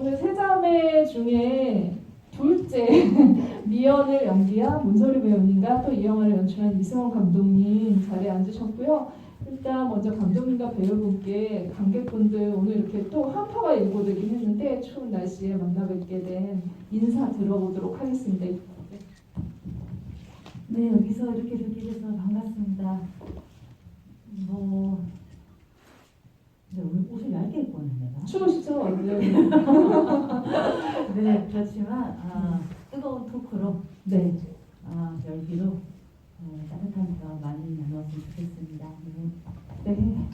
오늘 세 자매 중에 둘째 미연을 연기한 문소리 배우님과 또 이 영화를 연출한 이승원 감독님 자리에 앉으셨고요. 일단 먼저 감독님과 배우분께 관객분들 오늘 이렇게 또 한파가 일고되긴 했는데 추운 날씨에 만나 뵙게 된 인사 들어보도록 하겠습니다. 네, 여기서 이렇게 뵙게 돼서 반갑습니다. 근데 오늘 옷을 얇게 입고 왔네, 내가. 추우시죠? 완전. 네, 그렇지만 뜨거운 토크로, 네. 열기로 따뜻한 대화 많이 나눴으면 좋겠습니다. 네. 네.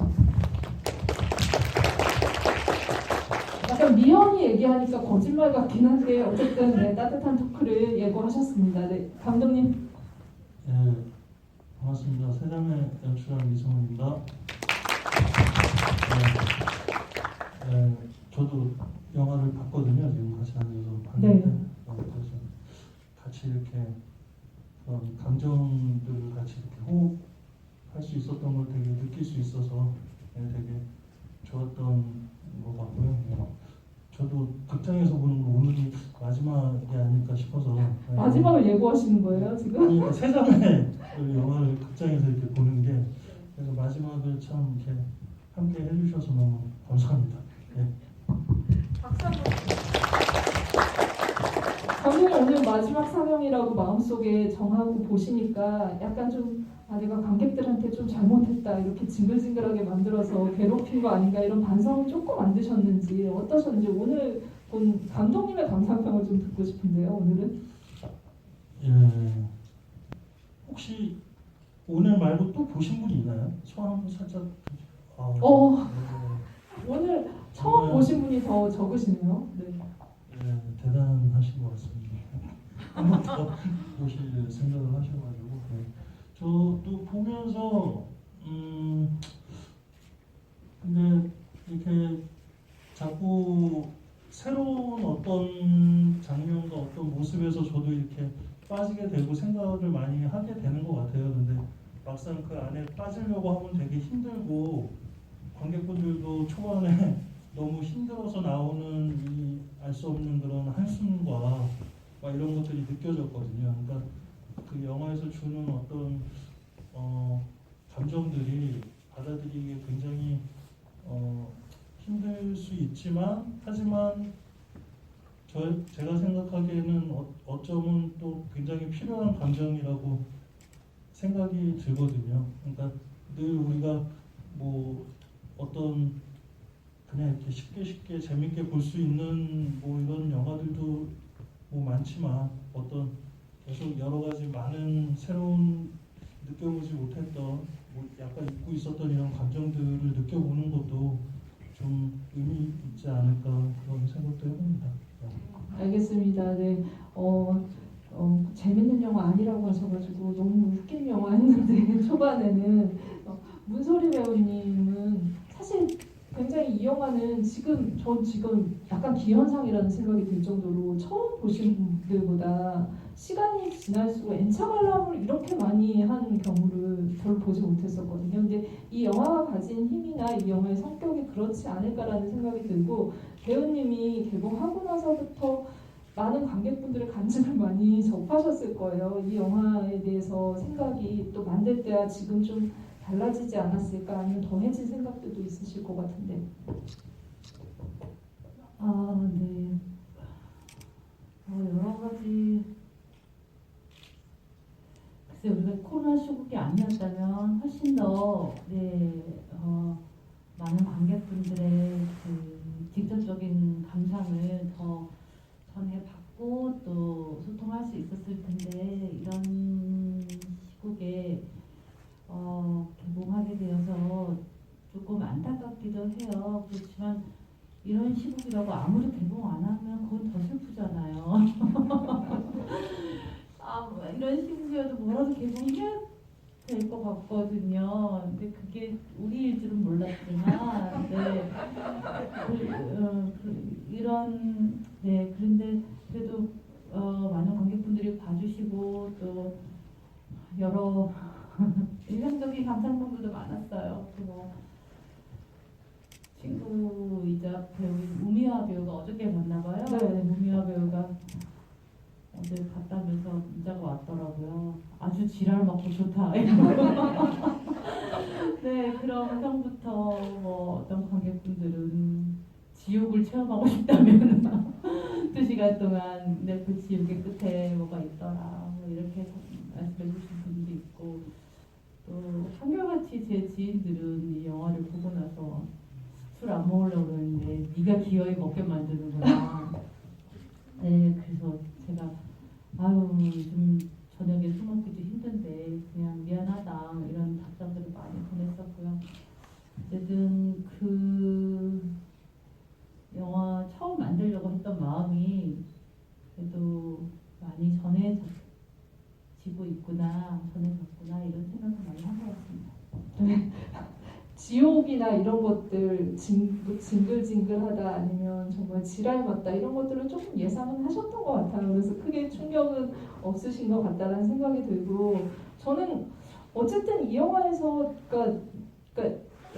약간 미연이 얘기하니까 거짓말 같긴 한데 어쨌든 네, 따뜻한 토크를 예고하셨습니다. 네, 감독님. 네, 반갑습니다. 세자매 연출한 이승훈입니다. 저도 영화를 봤거든요. 지금 같이 앉아서 봤는데 그래서 같이 이렇게 그런 감정들을 같이 이렇게 호흡할 수 있었던 걸 되게 느낄 수 있어서 되게 좋았던 것 같고요. 저도 극장에서 보는 거 오늘이 마지막이 아닐까 싶어서 마지막을 예고하시는 거예요 지금? 그러니까 세자매 영화를 극장에서 이렇게 보는 게 그래서 마지막을 참 이렇게 함께 해주셔서 너무 감사합니다. 네. 감독님 오늘 마지막 상영이라고 마음속에 정하고 보시니까 약간 좀 내가 관객들한테 좀 잘못했다 이렇게 징글징글하게 만들어서 괴롭힌 거 아닌가 이런 반성을 조금 안 드셨는지 어떠셨는지 오늘 본 감독님의 감상평을 좀 듣고 싶은데요. 오늘은 혹시 오늘 말고 또 보신 분 있나요? 소감 살짝. 오늘 처음 보신 분이 더 적으시네요. 네. 대단하신 것 같습니다. 한 번 더 보실 생각을 하셔가지고 저도 보면서 근데 이렇게 자꾸 새로운 어떤 장면과 어떤 모습에서 저도 이렇게 빠지게 되고 생각을 많이 하게 되는 것 같아요. 근데 막상 그 안에 빠지려고 하면 되게 힘들고 관객분들도 초반에 너무 힘들어서 나오는 이 알 수 없는 그런 한숨과 막 이런 것들이 느껴졌거든요. 그러니까 그 영화에서 주는 어떤 감정들이 받아들이기에 굉장히 힘들 수 있지만 하지만 제가 생각하기에는 어쩌면 또 굉장히 필요한 감정이라고 생각이 들거든요. 그러니까 늘 우리가 뭐 어떤 그냥 이렇게 쉽게 재밌게 볼 수 있는 뭐 이런 영화들도 뭐 많지만 어떤 계속 여러 가지 많은 새로운 느껴보지 못했던 뭐 약간 잊고 있었던 이런 감정들을 느껴보는 것도 좀 의미 있지 않을까 그런 생각도 해봅니다. 알겠습니다. 네. 재밌는 영화 아니라고 하셔가지고 너무 웃긴 영화 했는데 초반에는 문소리 배우님은 사실 굉장히 이 영화는 전 지금 약간 기현상이라는 생각이 들 정도로 처음 보신 분들보다 시간이 지날수록 N차 관람을 이렇게 많이 한 경우를 별로 보지 못했었거든요. 근데 이 영화가 가진 힘이나 이 영화의 성격이 그렇지 않을까라는 생각이 들고 배우님이 개봉하고 나서부터 많은 관객분들의 간증을 많이 접하셨을 거예요. 이 영화에 대해서 생각이 또 만들 때와 지금 좀 달라지지 않았을까 아니면 더해진 생각들도 있으실 것 같은데. 네. 여러 가지. 글쎄 우리가 코로나 시국이 아니었다면 훨씬 더 많은 관객분들의 그 직접적인 감상을 더 전해받고 또 소통할 수 있었을 텐데 이런 시국에 개봉하게 되어서 조금 안타깝기도 해요. 그렇지만 이런 시국이라고 아무리 개봉 안 하면 그건 더 슬프잖아요. 이런 시국이어도 뭐라도 개봉해야 될 것 같거든요. 근데 그게 우리일 줄은 몰랐지만, 그런데 그래도 많은 관객분들이 봐주시고 또 여러 인상적인 감상평들도 많았어요. 친구이자 배우인 우미화 배우가 어저께 만나고 이제 봤다면서 문자가 왔더라고요. 아주 지랄 맞고 좋다. 네, 그런 평부터 뭐 어떤 관객분들은 지옥을 체험하고 싶다면 2시간 동안 네, 그 지옥의 끝에 뭐가 있더라 뭐 이렇게 말씀해 주신 분도 있고 또 한결같이 제 지인들은 이 영화를 보고 나서 술 안 먹으려고 그러는데 네가 기어이 먹게 만드는구나. 네, 그래서 제가 아유 요즘 저녁에 술 먹기도 힘든데 그냥 미안하다 이런 답장들을 많이 보냈었고요. 어쨌든 그 영화 처음 만들려고 했던 마음이 그래도 많이 전해지고 있구나, 전해졌구나 이런 생각을 많이 한 것 같습니다. 지옥이나 이런 것들 징글징글하다 아니면 정말 지랄 맞다 이런 것들을 조금 예상은 하셨던 것 같아요. 그래서 크게 충격은 없으신 것 같다는 생각이 들고 저는 어쨌든 이 영화에서 그러니까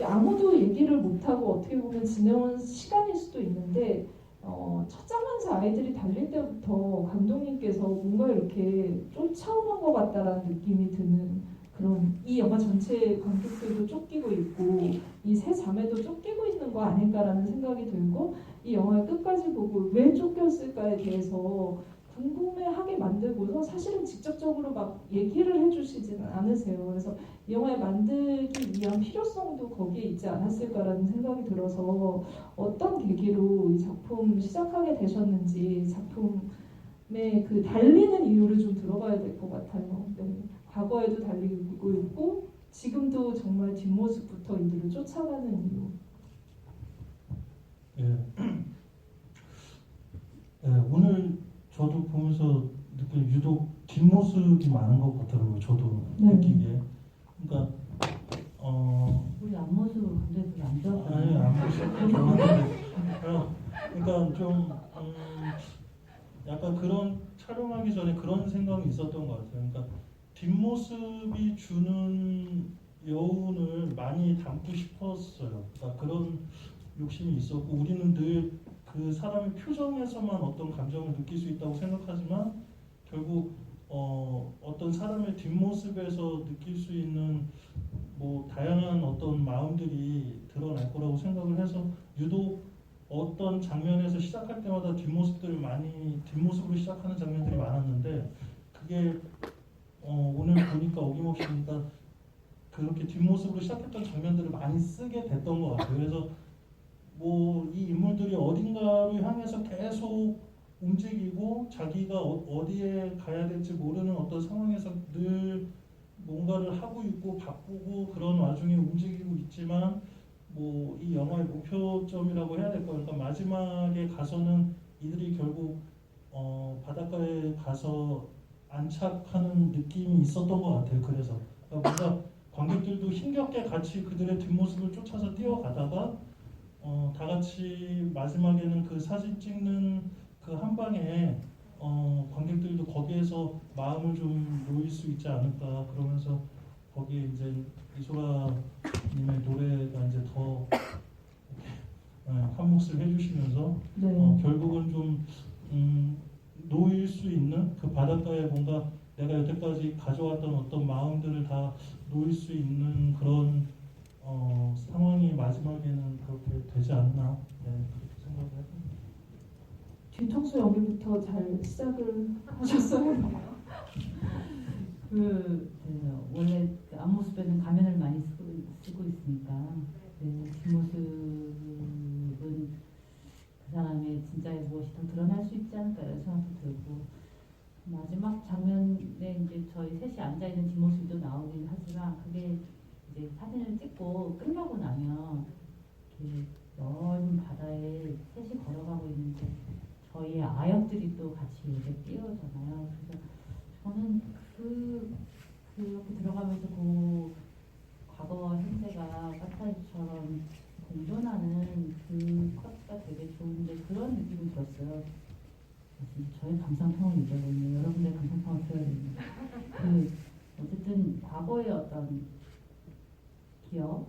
아무도 얘기를 못하고 어떻게 보면 지내온 시간일 수도 있는데 첫 장면에서 아이들이 달릴 때부터 감독님께서 뭔가 이렇게 쫓아오는 것 같다라는 느낌이 드는 그런 이 영화 전체 관객들도 쫓기고 있고 이 세 자매도 쫓기고 있는 거 아닐까라는 생각이 들고 이 영화를 끝까지 보고 왜 쫓겼을까에 대해서 궁금해하게 만들고서 사실은 직접적으로 막 얘기를 해주시지는 않으세요. 그래서 이 영화를 만들기 위한 필요성도 거기에 있지 않았을까라는 생각이 들어서 어떤 계기로 이 작품 시작하게 되셨는지 작품의 그 달리는 이유를 좀 들어봐야 될 것 같아요. 네. 과거에도 달리고 있고 지금도 정말 뒷모습부터 이들을 쫓아가는 이유. 예. 예, 오늘 저도 보면서 느낀 유독 뒷모습이 많은 것 같더라고요. 저도 네. 느끼기에. 그러니까 우리 앞모습을 근데 별로 안 좋아하잖아요. 아니 안 보시고 좋았는데 그러니까 좀 약간 그런 촬영하기 전에 그런 생각이 있었던 것 같아요. 그러니까 뒷모습이 주는 여운을 많이 담고 싶었어요. 그러니까 그런 욕심이 있었고 우리는 늘 그 사람의 표정에서만 어떤 감정을 느낄 수 있다고 생각하지만 결국 어떤 사람의 뒷모습에서 느낄 수 있는 뭐 다양한 어떤 마음들이 드러날 거라고 생각을 해서 유독 어떤 장면에서 시작할 때마다 뒷모습으로 시작하는 장면들이 많았는데 그게 오늘 보니까 어김없이 보니까 그렇게 뒷모습으로 시작했던 장면들을 많이 쓰게 됐던 것 같아요. 그래서 뭐 이 인물들이 어딘가로 향해서 계속 움직이고 자기가 어디에 가야 될지 모르는 어떤 상황에서 늘 뭔가를 하고 있고 바쁘고 그런 와중에 움직이고 있지만 뭐 이 영화의 목표점이라고 해야 될 거니까 마지막에 가서는 이들이 결국 바닷가에 가서 안착하는 느낌이 있었던 것 같아요. 그래서 그러니까 뭔가 관객들도 힘겹게 같이 그들의 뒷모습을 쫓아서 뛰어가다가 다 같이 마지막에는 그 사진 찍는 그 한 방에 관객들도 거기에서 마음을 좀 놓일 수 있지 않을까 그러면서 거기에 이제 이소라님의 노래가 이제 더 한 몫을 해주시면서 네. 결국은 좀 놓일 수 있는 그 바닷가에 뭔가 내가 여태까지 가져왔던 어떤 마음들을 다 놓일 수 있는 그런 상황이 마지막에는 그렇게 되지 않나 그렇게 생각을 해봅니다. 뒤통수 연기부터 잘 시작을 하셨어요. 원래 그 앞모습에는 가면을 많이 쓰고 있으니까 뒷모습은 그 사람의 진짜의 무엇이 더 드러날 수 있지 않을까 이런 생각도 들고 마지막 장면에 이제 저희 셋이 앉아 있는 뒷모습도 나오긴 하지만 그게 이제 사진을 찍고 끝나고 나면 이렇게 넓은 바다에 셋이 걸어가고 있는데 저희의 아역들이 또 같이 이렇게 뛰어오잖아요. 그래서 저는 그렇게 들어가면서 그 과거와 현재가 카타르처럼 공존하는 그 컷가 되게 좋은데 그런 느낌이 들었어요. 저희 감상평을 얘기하거든요. 여러분들 감상평을 들어야 됩니다. 어쨌든 과거의 어떤 기억,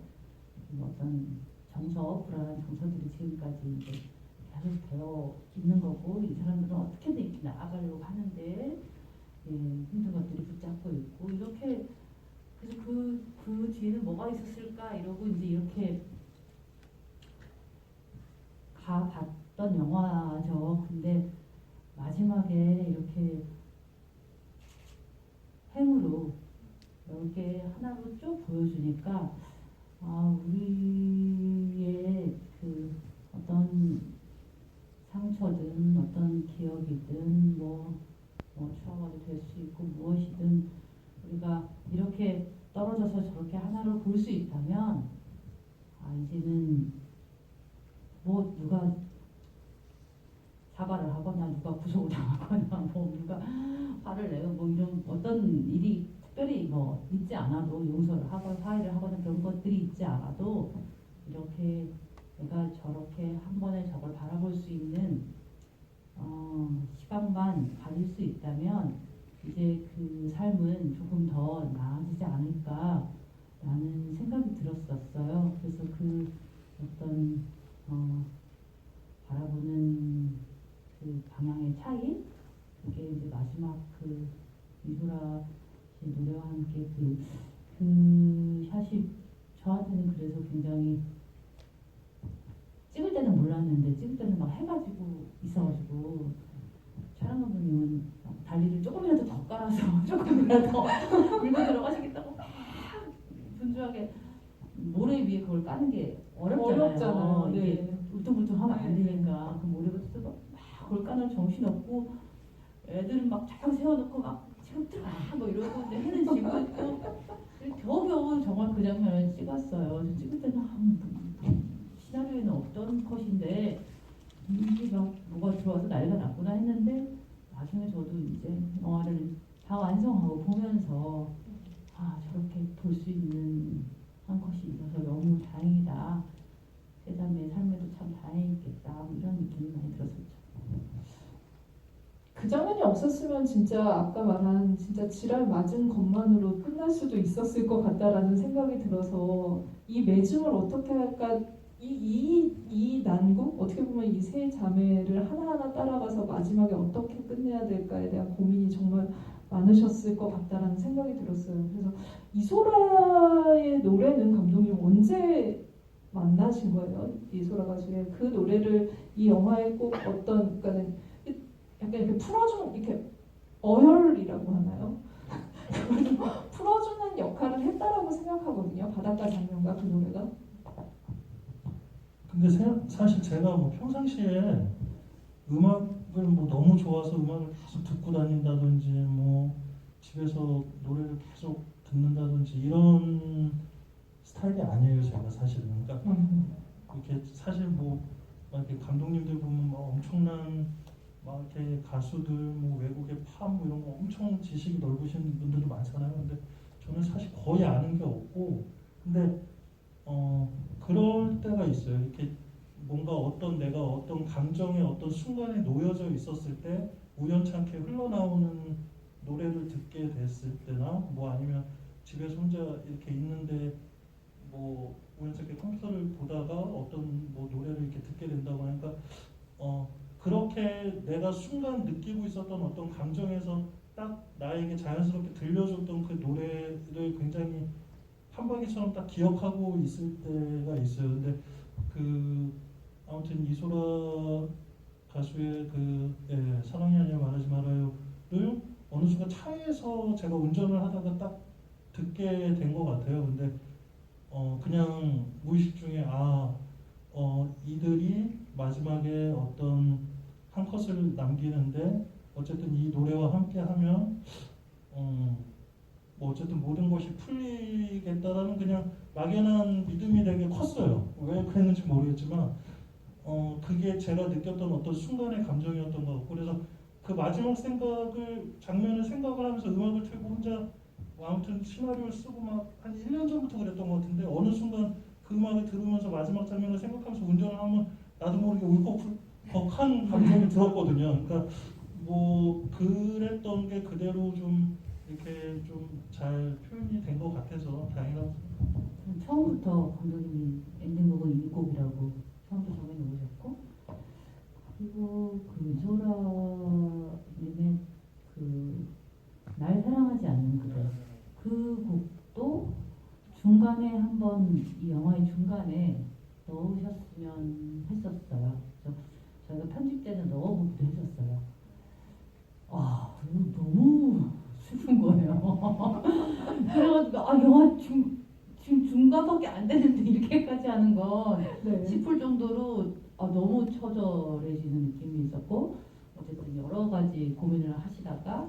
어떤 정서, 불안한 정서들이 지금까지 이제 계속 되어 있는 거고 이 사람들은 어떻게든 이렇게 나아가려고 하는데 예, 힘든 것들이 붙잡고 있고 이렇게 그래서 그 뒤에는 뭐가 있었을까 이러고 이제 이렇게 가봤던 영화죠. 근데 마지막에 이렇게 행으로 이렇게 하나로 쭉 보여주니까 우리의 그 어떤 상처든 어떤 기억이든 뭐 추억이 될 수 있고 무엇이든 우리가 이렇게 떨어져서 저렇게 하나로 볼 수 있다면 이제는 뭐 누가 사과를 하거나 누가 구속을 당하거나 뭐 누가 화를 내고 뭐 이런 어떤 일이 특별히 뭐 있지 않아도 용서를 하거나 화해를 하거나 그런 것들이 있지 않아도 이렇게 내가 저렇게 한 번에 저걸 바라볼 수 있는 시간만 가질 수 있다면 이제 그 삶은 조금 더 나아지지 않을까라는 생각이 들었었어요. 그래서 그 어떤 바라보는 그 방향의 차이 그게 이제 마지막 그 이소라 씨 노래와 함께 그 샷이 저한테는 그래서 굉장히 찍을 때는 몰랐는데 찍을 때는 막 해가지고 있어가지고 촬영 감독님은 달리를 조금이라도 더 깔아서 조금이라도 물고 들어가시겠다고 막 분주하게 모래 위에 그걸 까는 게 어렵잖아요. 이게 네. 울퉁불퉁하면 안 되니까 그 모래부터 막 그걸 까는 정신 없고 애들은 막 쫙 세워놓고 막 지금 들어가 뭐 이러고 이제 해는 지고 있고 겨우겨우 정말 그 장면을 찍었어요. 저 찍을 때는 시나리오에는 없던 컷인데 이게 막 뭐가 들어와서 난리가 났구나 했는데 나중에 저도 이제 영화를 다 완성하고 보면서 저렇게 볼 수 있는 한 컷이 있어서 너무 다행이다. 세자매의 삶에도 참 다행이겠다. 뭐 이런 느낌이 많이 들었었죠. 그 장면이 없었으면 진짜 아까 말한 진짜 지랄 맞은 것만으로 끝날 수도 있었을 것 같다라는 생각이 들어서 이 매중을 어떻게 할까 이 난국 어떻게 보면 이 세 자매를 하나하나 따라가서 마지막에 어떻게 끝내야 될까에 대한 고민이 정말 많으셨을 것 같다라는 생각이 들었어요. 그래서 이소라의 노래는 감독님 언제 만나신 거예요? 이소라 가수의 그 노래를 이 영화에 꼭 어떤 그러니까는 약간 이렇게 풀어주는 이렇게 어혈이라고 하나요? 풀어주는 역할을 했다라고 생각하거든요. 바닷가 장면과 그 노래가. 근데 사실 제가 뭐 평상시에 음악을 뭐 너무 좋아서 음악을 계속 듣고 다닌다든지 뭐 집에서 노래를 계속 듣는다든지 이런 스타일이 아니에요. 제가 사실은. 그러니까 이렇게 사실 뭐 막 이렇게 감독님들 보면 막 엄청난 막 이렇게 가수들 뭐 외국의 팝 뭐 이런 거 엄청 지식이 넓으신 분들도 많잖아요. 근데 저는 사실 거의 아는 게 없고 근데 그럴 때가 있어요. 이렇게 뭔가 내가 어떤 감정의 어떤 순간에 놓여져 있었을 때 우연찮게 흘러나오는 노래를 듣게 됐을 때나 뭐 아니면 집에서 혼자 이렇게 있는데 뭐 우연찮게 컴퓨터를 보다가 어떤 뭐 노래를 이렇게 듣게 된다고 하니까 그렇게 내가 순간 느끼고 있었던 어떤 감정에서 딱 나에게 자연스럽게 들려줬던 그 노래를 굉장히 한 방에처럼 딱 기억하고 있을 때가 있어요. 근데 아무튼 이소라 가수의 사랑이 아니라 말하지 말아요를 어느 순간 차에서 제가 운전을 하다가 딱 듣게 된 것 같아요. 근데 그냥 무의식 중에 이들이 마지막에 어떤 한 컷을 남기는데 어쨌든 이 노래와 함께하면 뭐 어쨌든 모든 것이 풀리겠다라는 그냥 막연한 믿음이 되게 컸어요. 왜 그랬는지 모르겠지만 그게 제가 느꼈던 어떤 순간의 감정이었던 것 같고 그래서 그 마지막 장면을 생각을 하면서 음악을 틀고 혼자 아무튼 시나리오를 쓰고 막 한 1년 전부터 그랬던 것 같은데 어느 순간 그 음악을 들으면서 마지막 장면을 생각하면서 운전을 하면 나도 모르게 울컥한 감정이 들었거든요. 그러니까 뭐 그랬던 게 그대로 좀 이렇게 좀 잘 표현이 된 것 같아서 다행이라고 생각합니다. 처음부터 감독님이 엔딩곡은 이 곡이라고 처음부터 정해놓으셨고 그리고 그 이소라님의 그 날 사랑하지 않는 그대 그 곡도 중간에 한번 이 영화의 중간에 넣으셨으면 했었어요. 그래서 저희가 편집 때는 넣어보기도 했었어요. 아, 이거 너무 슬픈 거예요. 그래가지고 영화 지금 중간밖에 안 되는데 이렇게까지 하는 건 네. 싶을 정도로 너무 처절해지는 느낌이 있었고 어쨌든 여러 가지 고민을 하시다가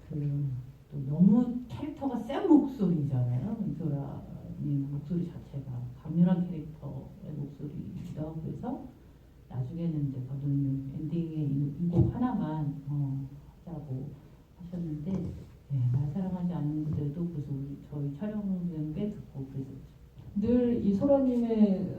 또 너무 캐릭터가 센 목소리잖아요. 이소라님 목소리 자체가 강렬한 캐릭터의 목소리이기도 하고 그래서 나중에는 이제 감독님 엔딩에 이 곡 하나만 하자고 하셨는데 날 사랑하지 않는 그대도 그래서 저희 촬영된 게 듣고 그랬었죠. 늘 이소라님의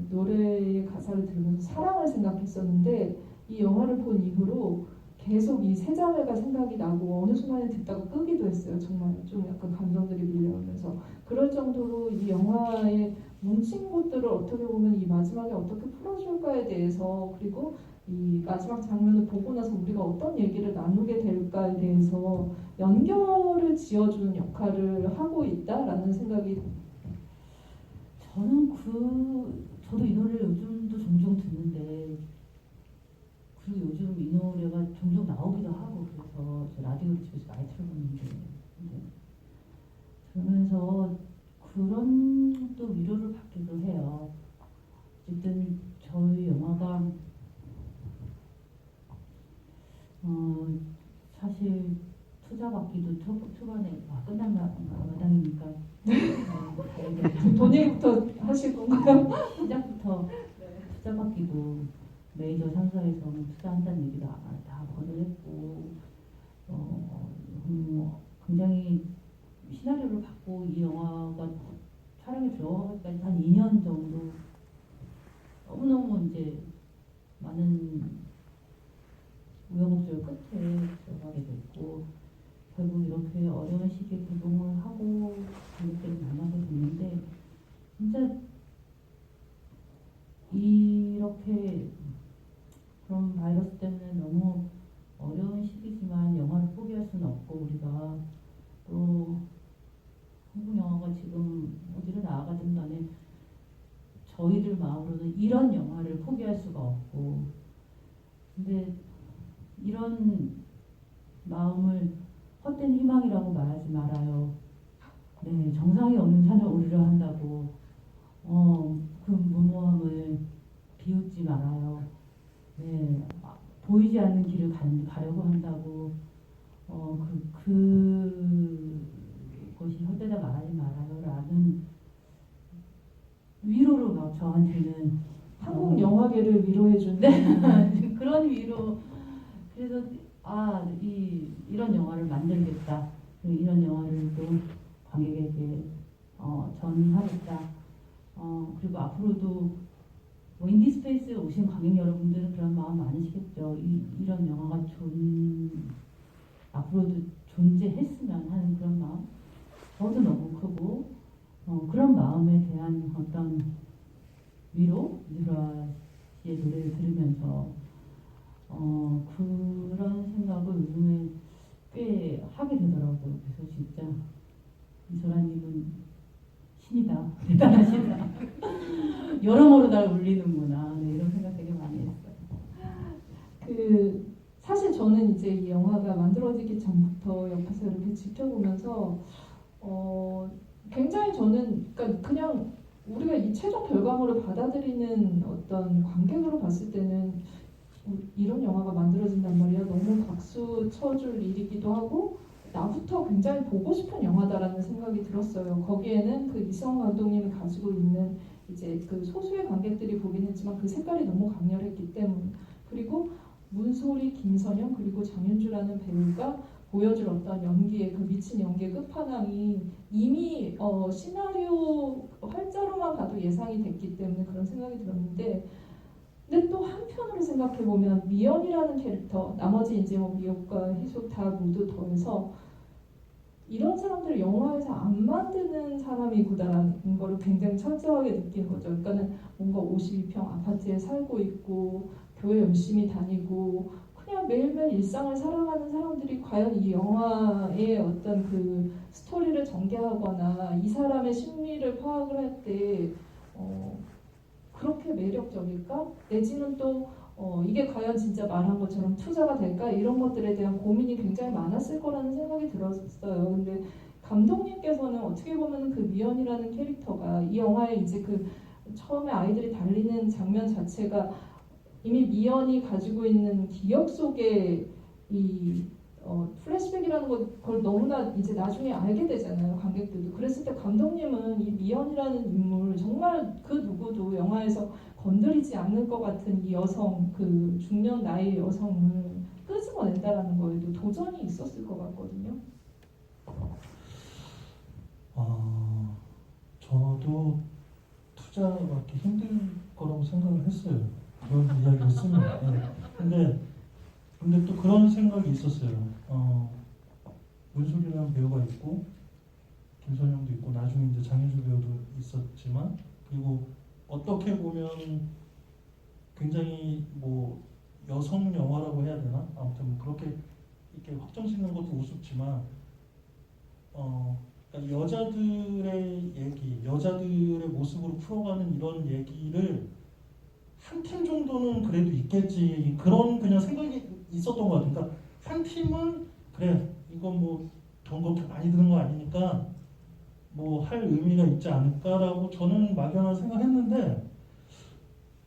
노래의 가사를 들으면서 사랑을 생각했었는데 이 영화를 본 이후로 계속 이 세자매가 생각이 나고 어느 순간에 듣다가 끄기도 했어요. 정말 좀 약간 감정들이 밀려오면서 그럴 정도로 이 영화의 뭉친 곳들을 어떻게 보면 이 마지막에 어떻게 풀어줄까에 대해서 그리고 이 마지막 장면을 보고 나서 우리가 어떤 얘기를 나누게 될까에 대해서 연결을 지어주는 역할을 하고 있다라는 생각이 저도 이 노래를 요즘도 종종 듣는데 그리고 요즘 이 노래가 종종 나오기도 하고 그래서 저 라디오를 집에서 많이 틀어보는데 들으면서 그런 또 위로를 받기도 해요. 어쨌든 저희 영화가 사실 투자 받기도 초반에 끝난 마당이니까 돈 얘기부터 하실 건가요? 시작부터 투자 받기도 메이저 상사에서는 투자한다는 얘기도 다 거절했고 굉장히 시나리오를 받고 이 영화가 촬영에 들어가기까지 한 2년 정도 너무너무 이제 많은 우여곡절 끝에 들어가게 됐고 결국 이렇게 어려운 시기에 개봉을 하고 관객들을 만나게 됐는데 진짜 이렇게 그런 바이러스 때문에 너무 어려운 시기지만 영화를 포기할 수는 없고 우리가 또 한국 영화가 지금 어디로 나아가든 간에 저희들 마음으로는 이런 영화를 포기할 수가 없고 근데 이런 마음을 헛된 희망이라고 말하지 말아요. 네, 정상이 없는 산을 오르려 한다고 그 무모함을 비웃지 말아요. 네, 보이지 않는 길을 가려고 한다고 그것이 헛되다 말하지 말아요 라는 위로로 막 저한테는 한국 영화계를 위로해주는 그런 위로 그래서 이런 영화를 만들겠다 이런 영화를 또 관객에게 전하겠다 그리고 앞으로도 인디스페이스에 오신 관객 여러분들은 그런 마음 많으시겠죠. 이런 영화가 앞으로도 존재했으면 하는 그런 마음 저도 너무 크고 그런 마음에 대한 어떤 위로 이소라 씨의 노래를 들으면서 그런 생각을 요즘에 꽤 하게 되더라고요. 그래서 진짜 이소라님은 신이다. 대단하시다. 여러모로 날 울리는구나. 네, 이런 생각 되게 많이 했어요. 사실 저는 이제 이 영화가 만들어지기 전부터 옆에서 이렇게 지켜보면서 굉장히 저는 그러니까 그냥 우리가 이 최종 결과물을 받아들이는 어떤 관객으로 봤을 때는 이런 영화가 만들어진단 말이야 너무 박수 쳐줄 일이기도 하고 나부터 굉장히 보고 싶은 영화다라는 생각이 들었어요. 거기에는 그 이승원 감독님이 가지고 있는 이제 그 소수의 관객들이 보긴 했지만 그 색깔이 너무 강렬했기 때문 그리고 문소리, 김선영 그리고 장윤주라는 배우가 보여줄 어떤 연기의 그 미친 연기의 끝판왕이 이미 시나리오 활자로만 봐도 예상이 됐기 때문에 그런 생각이 들었는데 근데 또 한편으로 생각해보면 미연이라는 캐릭터 나머지 이제 뭐 미옥과 희숙 다 모두 더해서 이런 사람들을 영화에서 안 만드는 사람이구나라는 거를 굉장히 철저하게 느낀 거죠. 그러니까는 뭔가 52평 아파트에 살고 있고 교회 열심히 다니고 그냥 매일매일 일상을 살아가는 사람들이 과연 이 영화의 어떤 그 스토리를 전개하거나 이 사람의 심리를 파악을 할 때 그렇게 매력적일까? 내지는 또 이게 과연 진짜 말한 것처럼 투자가 될까? 이런 것들에 대한 고민이 굉장히 많았을 거라는 생각이 들었어요. 근데 감독님께서는 어떻게 보면 그 미연이라는 캐릭터가 이 영화에 이제 그 처음에 아이들이 달리는 장면 자체가 이미 미연이 가지고 있는 기억 속에 이 플래시백이라는 걸 너무나 이제 나중에 알게 되잖아요, 관객들도. 그랬을 때 감독님은 이 미연이라는 인물, 정말 그 누구도 영화에서 건드리지 않을 것 같은 이 여성, 그 중년 나이의 여성을 끄집어낸다라는 거에도 도전이 있었을 것 같거든요. 저도 투자 받기 힘들 거라고 생각을 했어요. 그런 이야기를 쓰면. 근데 또 그런 생각이 있었어요. 문솔이라는 배우가 있고 김선영도 있고 나중에 이제 장혜주 배우도 있었지만, 그리고 어떻게 보면 굉장히 뭐 여성 영화라고 해야 되나? 아무튼 뭐 그렇게 이렇게 확정 짓는 것도 우습지만 그러니까 여자들의 얘기, 여자들의 모습으로 풀어가는 이런 얘기를 한 팀 정도는 그래도 있겠지, 그런 그냥 생각이 있었던 것 같아요. 그러니까 한 팀은 그래, 이건 뭐 돈 그렇게 많이 드는 거 아니니까 뭐 할 의미가 있지 않을까라고 저는 막연한 생각했는데,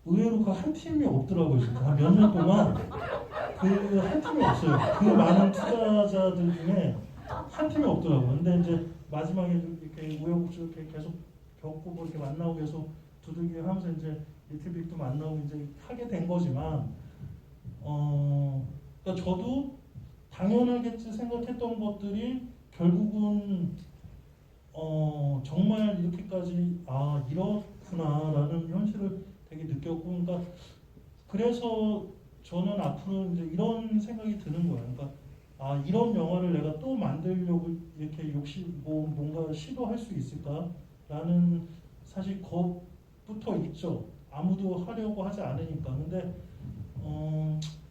의외로 그 한 팀이 없더라고요. 진짜 한 몇 년 동안 그 한 팀이 없어요. 그 많은 투자자들 중에 한 팀이 없더라고요. 근데 이제 마지막에 이렇게 우여곡절 이렇게 계속 겪고 뭐 이렇게 만나고 계속 두들겨 하면서 이제 리틀빅도 만나고 이제 하게 된 거지만, 그러니까 저도 당연하겠지 생각했던 것들이 결국은 정말 이렇게까지 이렇구나라는 현실을 되게 느꼈고, 그러니까 그래서 저는 앞으로 이제 이런 생각이 드는 거예요. 그러니까 이런 영화를 내가 또 만들려고 이렇게 뭔가 시도할 수 있을까라는 사실 겁부터 있죠. 아무도 하려고 하지 않으니까. 근데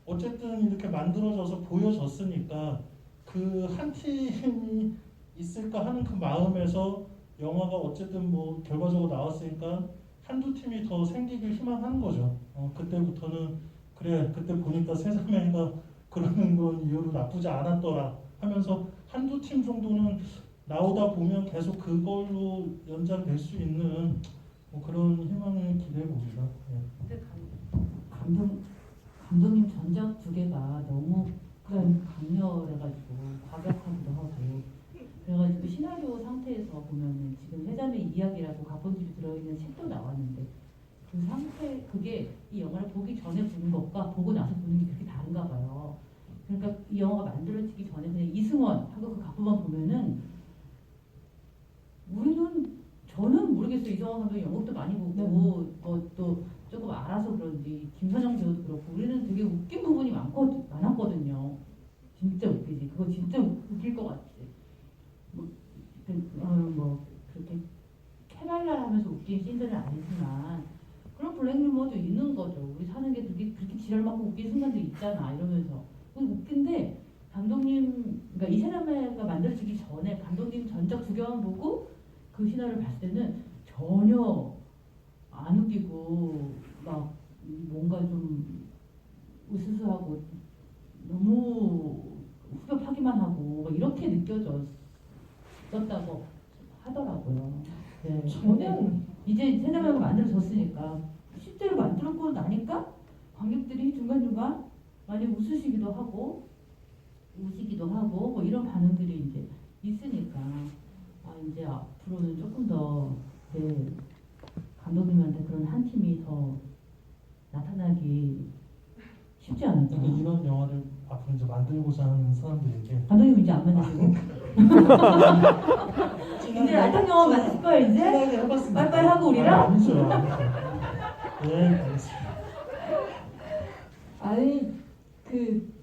어쨌든 이렇게 만들어져서 보여졌으니까 그 한 팀이 있을까 하는 그 마음에서 영화가 어쨌든 뭐 결과적으로 나왔으니까 한두 팀이 더 생기길 희망하는 거죠. 그때부터는 그래, 그때 보니까 세자매가 그러는 건 이유로 나쁘지 않았더라 하면서 한두 팀 정도는 나오다 보면 계속 그걸로 연장될 수 있는 뭐 그런 희망을 기대해 봅니다. 근데 감독님 전작 두 개가 너무 강렬해가지고 과격하기도 하고, 그래가지고 시나리오 상태에서 보면은 지금 세자매 이야기라고 각본집이 들어있는 책도 나왔는데, 그 상태, 그게 이 영화를 보기 전에 보는 것과 보고 나서 보는 게 그렇게 다른가 봐요. 그러니까 이 영화가 만들어지기 전에 그냥 이승원하고 그 각본만 보면은 저는 모르겠어요. 이정환 감독이 연극도 많이 보고 또 조금 알아서 그런지 김선영 배우도 그렇고 우리는 되게 웃긴 부분이 많았거든요. 진짜 웃기지. 그거 진짜 웃길 것 같지. 뭐 그렇게 캐랄랄하면서 웃긴 씬들은 아니지만 그런 블랙 유머도 있는 거죠. 우리 사는 게 그렇게 지랄 맞고 웃긴 순간도 있잖아 이러면서. 웃긴데 감독님, 그러니까 이 세자매가 만들어지기 전에 감독님 전작 두 개만 보고 그 시나리오를 봤을 때는 전혀 안 웃기고 막 뭔가 좀 으스스하고 너무 후벼파기만 하고 막 이렇게 느껴졌다고 하더라고요. 네. 저는 이제 세자매가 만들어졌으니까 실제로 만들었고 나니까 관객들이 중간중간 많이 우시기도 하고 뭐 이런 반응들이 이제 있으니까 이제 앞으로는 조금 더 감독님한테 그런 한 팀이 더 나타나기 쉽지 않을까. 그러니까 이런 영화를 앞으로 이제 만들고자 하는 사람들에게 감독님 이제 안 만드시고 이제 알탕 영화 만드실 거야 이제? 빠이빠이 하고 우리랑? 아니죠. 네, 알겠습니다. 아니 그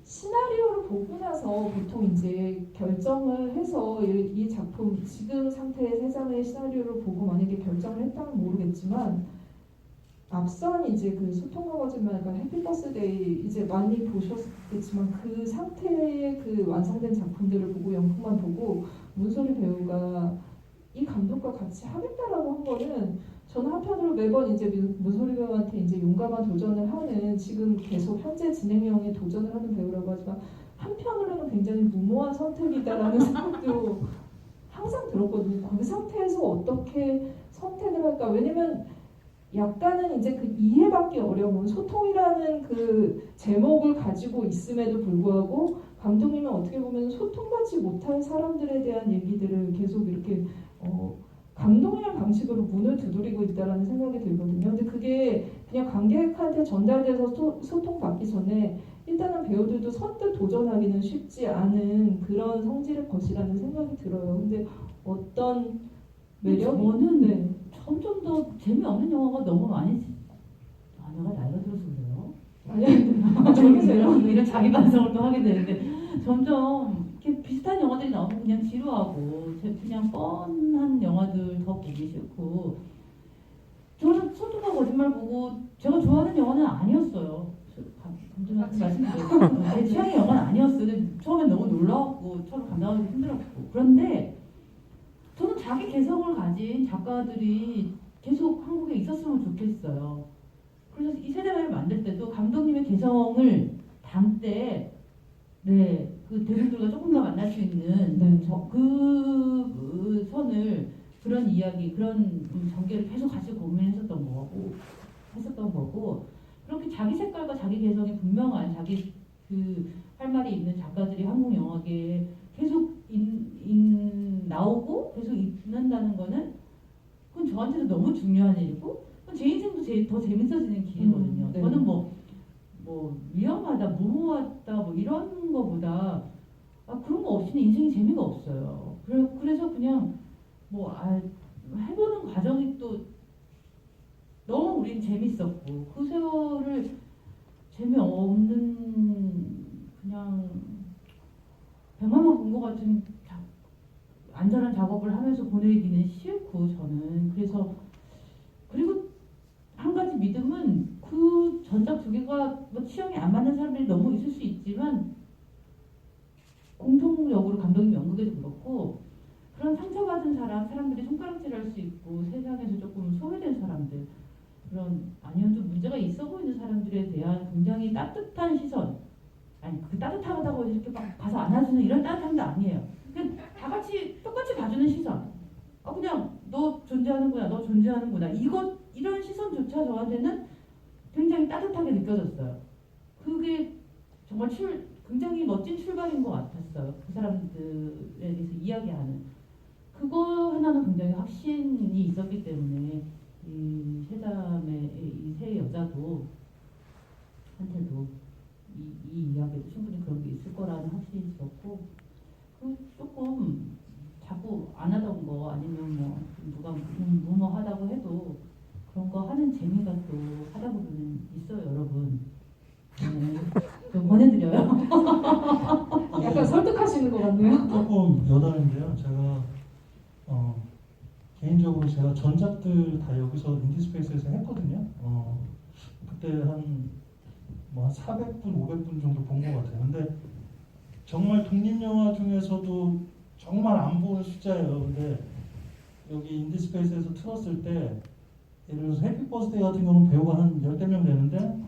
시나리오를 보고 나서 보통 이제 결정을 해서 이 작품 지금 상태의 세자매의 시나리오를 보고 만약에 결정을 했다면 모르겠지만 앞선 이제 그 소통과 거짓말과 해피 버스데이 이제 많이 보셨겠지만 그 상태의 그 완성된 작품들을 보고 연극만 보고 문소리 배우가 이 감독과 같이 하겠다라고 한 거는 저는 한편으로 매번 이제 문소리 배우한테 이제 용감한 도전을 하는 지금 계속 현재 진행형에 도전을 하는 배우라고 하지만 한편으로는 굉장히 무모한 선택이다라는 생각도 항상 들었거든요. 그 상태에서 어떻게 선택을 할까? 왜냐면 약간은 이제 그 이해받기 어려운 소통이라는 그 제목을 가지고 있음에도 불구하고 감독님은 어떻게 보면 소통받지 못한 사람들에 대한 얘기들을 계속 이렇게 감동이라는 방식으로 문을 두드리고 있다라는 생각이 들거든요. 근데 그게 그냥 관객한테 전달돼서 소통받기 전에 일단은 배우들도 선뜻 도전하기는 쉽지 않은 그런 성질의 것이라는 생각이 들어요. 근데 어떤 매력? 저는 네. 점점 더 재미없는 영화가 너무 많이 내가 나이가 들어서 그래요. 아니, 재밌어요. 이런 자기 반성을 또 하게 되는데 점점 이렇게 비슷한 영화들이 나오면 그냥 지루하고 그냥 뻔한 영화들 더 보기 싫고 저는 소통과 거짓말 보고 제가 좋아하는 영화는 아니었어요. 감독님한테 말씀드렸죠. 제 취향의 영화는 아니었어요. 근데 처음엔 너무 놀라웠고 처음 감당하기 힘들었고 그런데 저는 자기 개성을 가진 작가들이 계속 한국에 있었으면 좋겠어요. 그래서 이 세대를 만들 때도 감독님의 개성을 담때 그 대중들과 조금 더 만날 수 있는 그 선을 그런 이야기, 그런 전개를 계속 같이 고민했었던 거고 그렇게 자기 색깔과 자기 개성이 분명한 자기 그 할 말이 있는 작가들이 한국 영화계에 계속 나오고 계속 있는다는 거는 그건 저한테도 너무 중요한 일이고 제 인생도 더 재밌어지는 기회거든요. 네. 저는 뭐 위험하다, 무모하다 뭐 이런 거보다 그런 거 없이는 인생이 재미가 없어요. 그래서 그냥 해보는 과정이 또 너무 우린 재밌었고 그 세월을 재미없는 그냥 백만만 본 것 같은 안전한 작업을 하면서 보내기는 싫고 저는 그리고 한 가지 믿음은 그 전작 두 개가 취향이 안 맞는 사람들이 너무 있을 수 있지만 공통적으로 감독님 연극에도 그렇고 그런 상처받은 사람들이 손가락질할 수 있고 세상에서 조금 소외된 사람들 아니면 좀 문제가 있어 보이는 사람들에 대한 굉장히 따뜻한 시선 그 따뜻하다고 이렇게 막 가서 안아주는 이런 따뜻함도 아니에요. 그냥 다 같이 똑같이 봐주는 시선. 그냥 너 존재하는구나, 너 존재하는구나. 이런 시선조차 저한테는 굉장히 따뜻하게 느껴졌어요. 그게 정말 굉장히 멋진 출발인 것 같았어요. 그 사람들에 대해서 이야기하는. 그거 하나는 굉장히 확신이 있었기 때문에 이 세담의 이 세 여자도 한테도 이 이야기도 충분히 그런 게 있을 거라는 확신이 있었고 조금 자꾸 안 하던 거 아니면 누가 무모하다고 해도 그런 거 하는 재미가 또 하다 보면 있어요, 여러분. 좀 권해드려요. 약간 설득하시는 것 같네요. 조금 여담인데요. 제가 개인적으로 제가 전작들 다 여기서 인디스페이스에서 했거든요. 그때 한 400분, 500분 정도 본 것 같아요. 근데 정말 독립영화 중에서도 정말 안 보는 숫자예요. 근데 여기 인디스페이스에서 틀었을 때 예를 들어서 해피 버스데이 같은 경우는 배우가 한 10대 명 되는데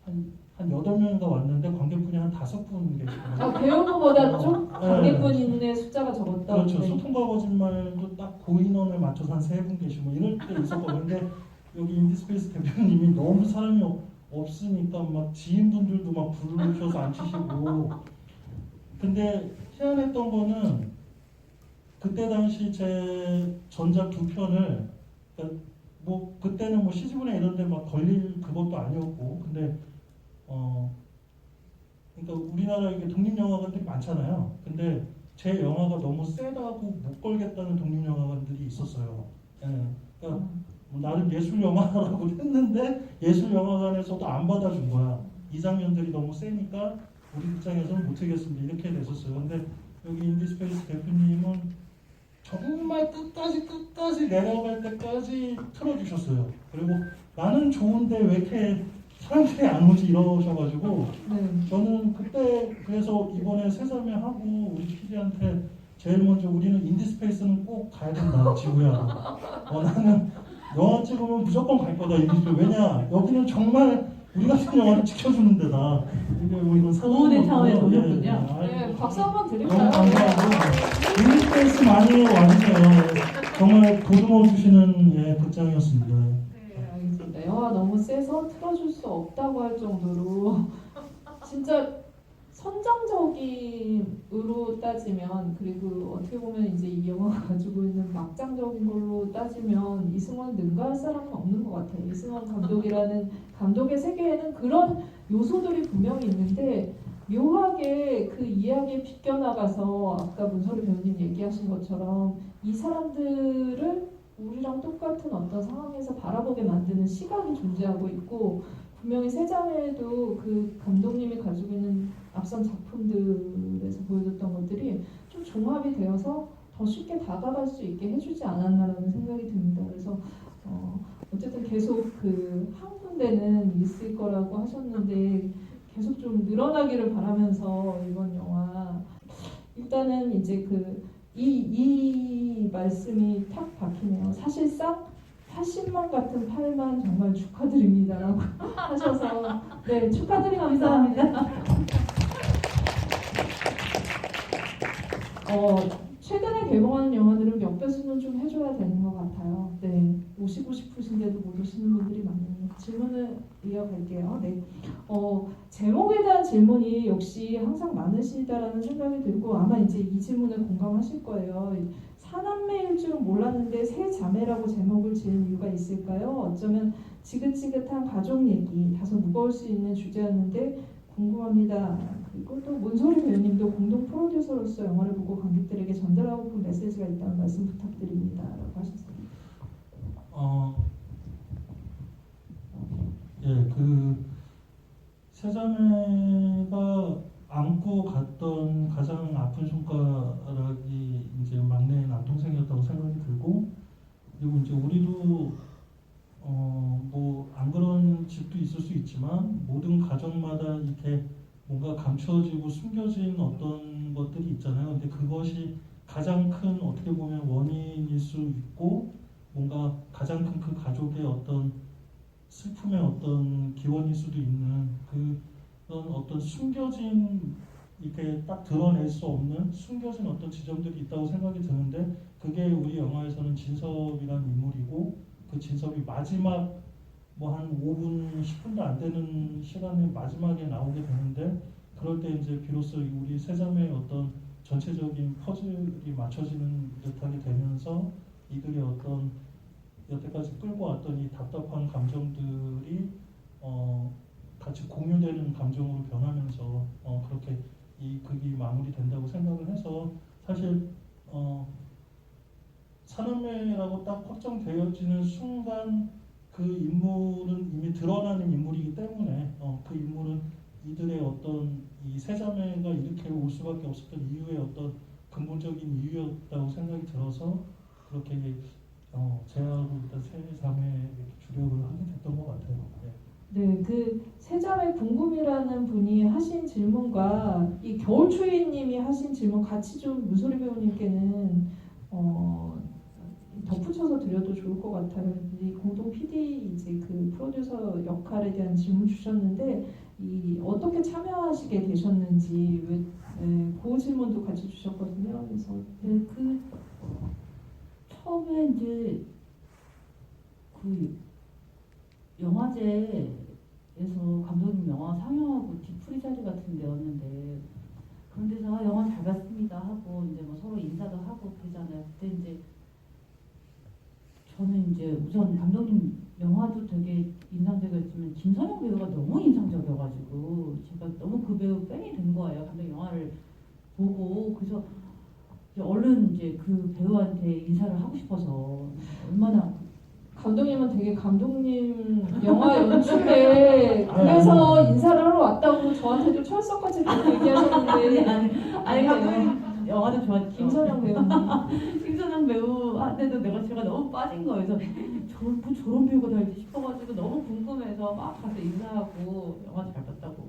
한 8명인가 왔는데 관객분이 한 5분 계시거든요. 배우보다 좀 관객분의 숫자가 적었다. 그렇죠. 소통과 거짓말도 딱 그 인원을 맞춰서 한 3분 계시고 이럴 때 있었거든요. 근데 여기 인디스페이스 대표님이 너무 사람이 없으니까 막 지인분들도 막 부르셔서 앉히시고 근데 희한했던 거는 그때 당시 제 전작 2편을 그러니까 그때는 시즈분에 이런데 막 걸릴 그것도 아니었고 근데 그러니까 우리나라 이게 독립영화관들이 많잖아요. 근데 제 영화가 너무 세다고 못 걸겠다는 독립영화관들이 있었어요. 예. 그러니까 나름 예술영화라고 했는데 예술영화관에서도 안 받아준 거야. 이 장면들이 너무 세니까 우리 입장에서는 못하겠습니다. 이렇게 됐었어요. 근데 여기 인디스페이스 대표님은 정말 끝까지 내려갈 때까지 틀어주셨어요. 그리고 나는 좋은데 왜 이렇게 사람들이 안 오지 이러셔가지고 네. 저는 그때 그래서 이번에 세자매 하고 우리 PD한테 제일 먼저 우리는 인디스페이스는 꼭 가야 된다 지구야. 나는 영화 찍으면 무조건 갈 거다 인디스페이스. 왜냐 여기는 정말 우리 같은 영화를 지켜주는 데다. 이게 뭐 이런 보호대 차원에서 오셨군요. 네, 박수 한번 너무 드릴까요? 감사하고 인디스페이스 많이 와주세요. 정말 보듬어 주시는 극장이었습니다. 네, 알겠습니다. 영화 너무 세서 틀어줄 수 없다고 할 정도로 진짜 선정적인으로 따지면 그리고 어떻게 보면 이제 이 영화가 가지고 있는 막장적인 걸로 따지면 이승원 능가할 사람은 없는 것 같아요. 이승원 감독이라는 감독의 세계에는 그런 요소들이 분명히 있는데 묘하게 그 이야기에 비껴나가서 아까 문소리 배우님 얘기하신 것처럼 이 사람들을 우리랑 똑같은 어떤 상황에서 바라보게 만드는 시각이 존재하고 있고 분명히 세자매도 그 감독님이 가지고 있는 앞선 작품들에서 보여줬던 것들이 좀 종합이 되어서 더 쉽게 다가갈 수 있게 해주지 않았나라는 생각이 듭니다. 그래서 어쨌든 계속 그 한 군데는 있을 거라고 하셨는데 계속 좀 늘어나기를 바라면서 이번 영화 일단은 이제 이 말씀이 탁 박히네요. 사실상 80만 같은 8만 정말 축하드립니다라고 하셔서 네 축하드립니다. 최근에 개봉하는 영화들은 몇 배수는 좀 해줘야 되는 것 같아요. 네, 오시고 싶으신데도 못 오시는 분들이 많네요. 질문을 이어갈게요. 네, 제목에 대한 질문이 역시 항상 많으시다라는 생각이 들고 아마 이제 이 질문에 공감하실 거예요. 사남매일 줄은 몰랐는데 세 자매라고 제목을 지은 이유가 있을까요? 어쩌면 지긋지긋한 가족 얘기, 다소 무거울 수 있는 주제였는데 궁금합니다. 그리고 또 문소리 배우님도 공동 프로듀서로서 영화를 보고 관객들에게 전달하고픈 메시지가 있다는 말씀 부탁드립니다. 라고 하셨습니다. 그 세자매가 안고 갔던 가장 아픈 손가락이 이제 막내 남동생이었다고 생각이 들고 그리고 이제 우리도 뭐 안 그런 집도 있을 수 있지만 모든 가정마다 이렇게 뭔가 감춰지고 숨겨진 어떤 것들이 있잖아요. 근데 그것이 가장 큰 어떻게 보면 원인일 수 있고 뭔가 가장 큰 그 가족의 어떤 슬픔의 어떤 기원일 수도 있는 그런 어떤 숨겨진 이렇게 딱 드러낼 수 없는 숨겨진 어떤 지점들이 있다고 생각이 드는데 그게 우리 영화에서는 진섭이라는 인물이고 그 진섭이 마지막 뭐 한 5분, 10분도 안 되는 시간에 마지막에 나오게 되는데 그럴 때 이제 비로소 우리 세자매의 어떤 전체적인 퍼즐이 맞춰지는 듯하게 되면서 이들의 어떤 여태까지 끌고 왔던 이 답답한 감정들이 같이 공유되는 감정으로 변하면서 그렇게 이 극이 마무리된다고 생각을 해서 사실 사남매라고 딱 확정되어지는 순간 그 인물은 이미 드러나는 인물이기 때문에 그 인물은 이들의 어떤 이 세자매가 이렇게 올 수밖에 없었던 이유의 어떤 근본적인 이유였다고 생각이 들어서 그렇게 제하고 일단 세자매에 주력을 하게 됐던 것 같아요. 네, 그 세자매 궁금이라는 분이 하신 질문과 이 겨울추위님이 하신 질문 같이 좀 문소리 배우님께는 덧붙여서 드려도 좋을 것 같아요. 이 공동 PD 이제 그 프로듀서 역할에 대한 질문 주셨는데 이 어떻게 참여하시게 되셨는지 그 질문도 같이 주셨거든요. 그래서 그 처음에 이제 그 영화제에서 감독님 영화 상영하고 뒤풀이 자리 같은 데였는데 그런 데서 영화 잘 봤습니다 하고 이제 뭐 서로 인사도 하고 그러잖아요. 그때 이제 저는 이제 우선 감독님 영화도 되게 인상적이었지만 김선영 배우가 너무 인상적이어가지고 제가 너무 그 배우 팬이 된 거예요. 감독 영화를 보고 그래서 이제 얼른 이제 그 배우한테 인사를 하고 싶어서 얼마나 감독님은 되게 감독님 영화 연출에 그래서 인사를 하러 왔다고 저한테도 철석같이 그렇게 얘기하셨는데 아니 감독님 영화도 좋아했죠. 김선영 배우님. 김선영 배우한테도 제가 너무 빠진 거예요. 그래서 뭐 저런 배우가 다 있지 싶어가지고 너무 궁금해서 막 가서 인사하고 영화 잘 봤다고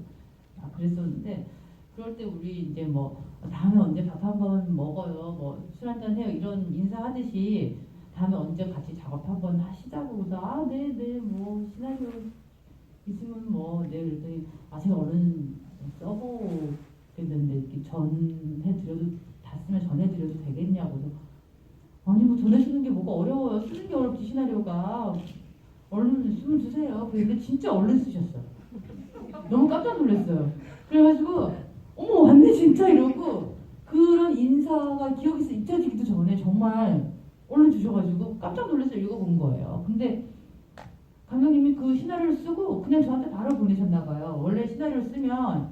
그랬었는데 그럴 때 우리 이제 뭐 다음에 언제 밥 한번 먹어요, 뭐 술 한잔 해요 이런 인사하듯이 다음에 언제 같이 작업 한번 하시자고 그래서 네네 뭐 시나리오 있으면 뭐 내일 그랬더니 제가 얼른 써보겠는데 이렇게 전해드려도 다 쓰면 전해드려도 되겠냐고 그래서 아니 뭐 전해주는 게 뭐가 어려워요. 쓰는 게 어렵지 시나리오가. 얼른 쓰면 주세요. 그런데 진짜 얼른 쓰셨어요. 너무 깜짝 놀랐어요. 그래가지고 어머 왔네 진짜 이러고 그런 인사가 기억이 잊혀지기도 전에 정말 얼른 주셔가지고 깜짝 놀라서 읽어본 거예요. 근데 감독님이 그 시나리오를 쓰고 그냥 저한테 바로 보내셨나 봐요. 원래 시나리오를 쓰면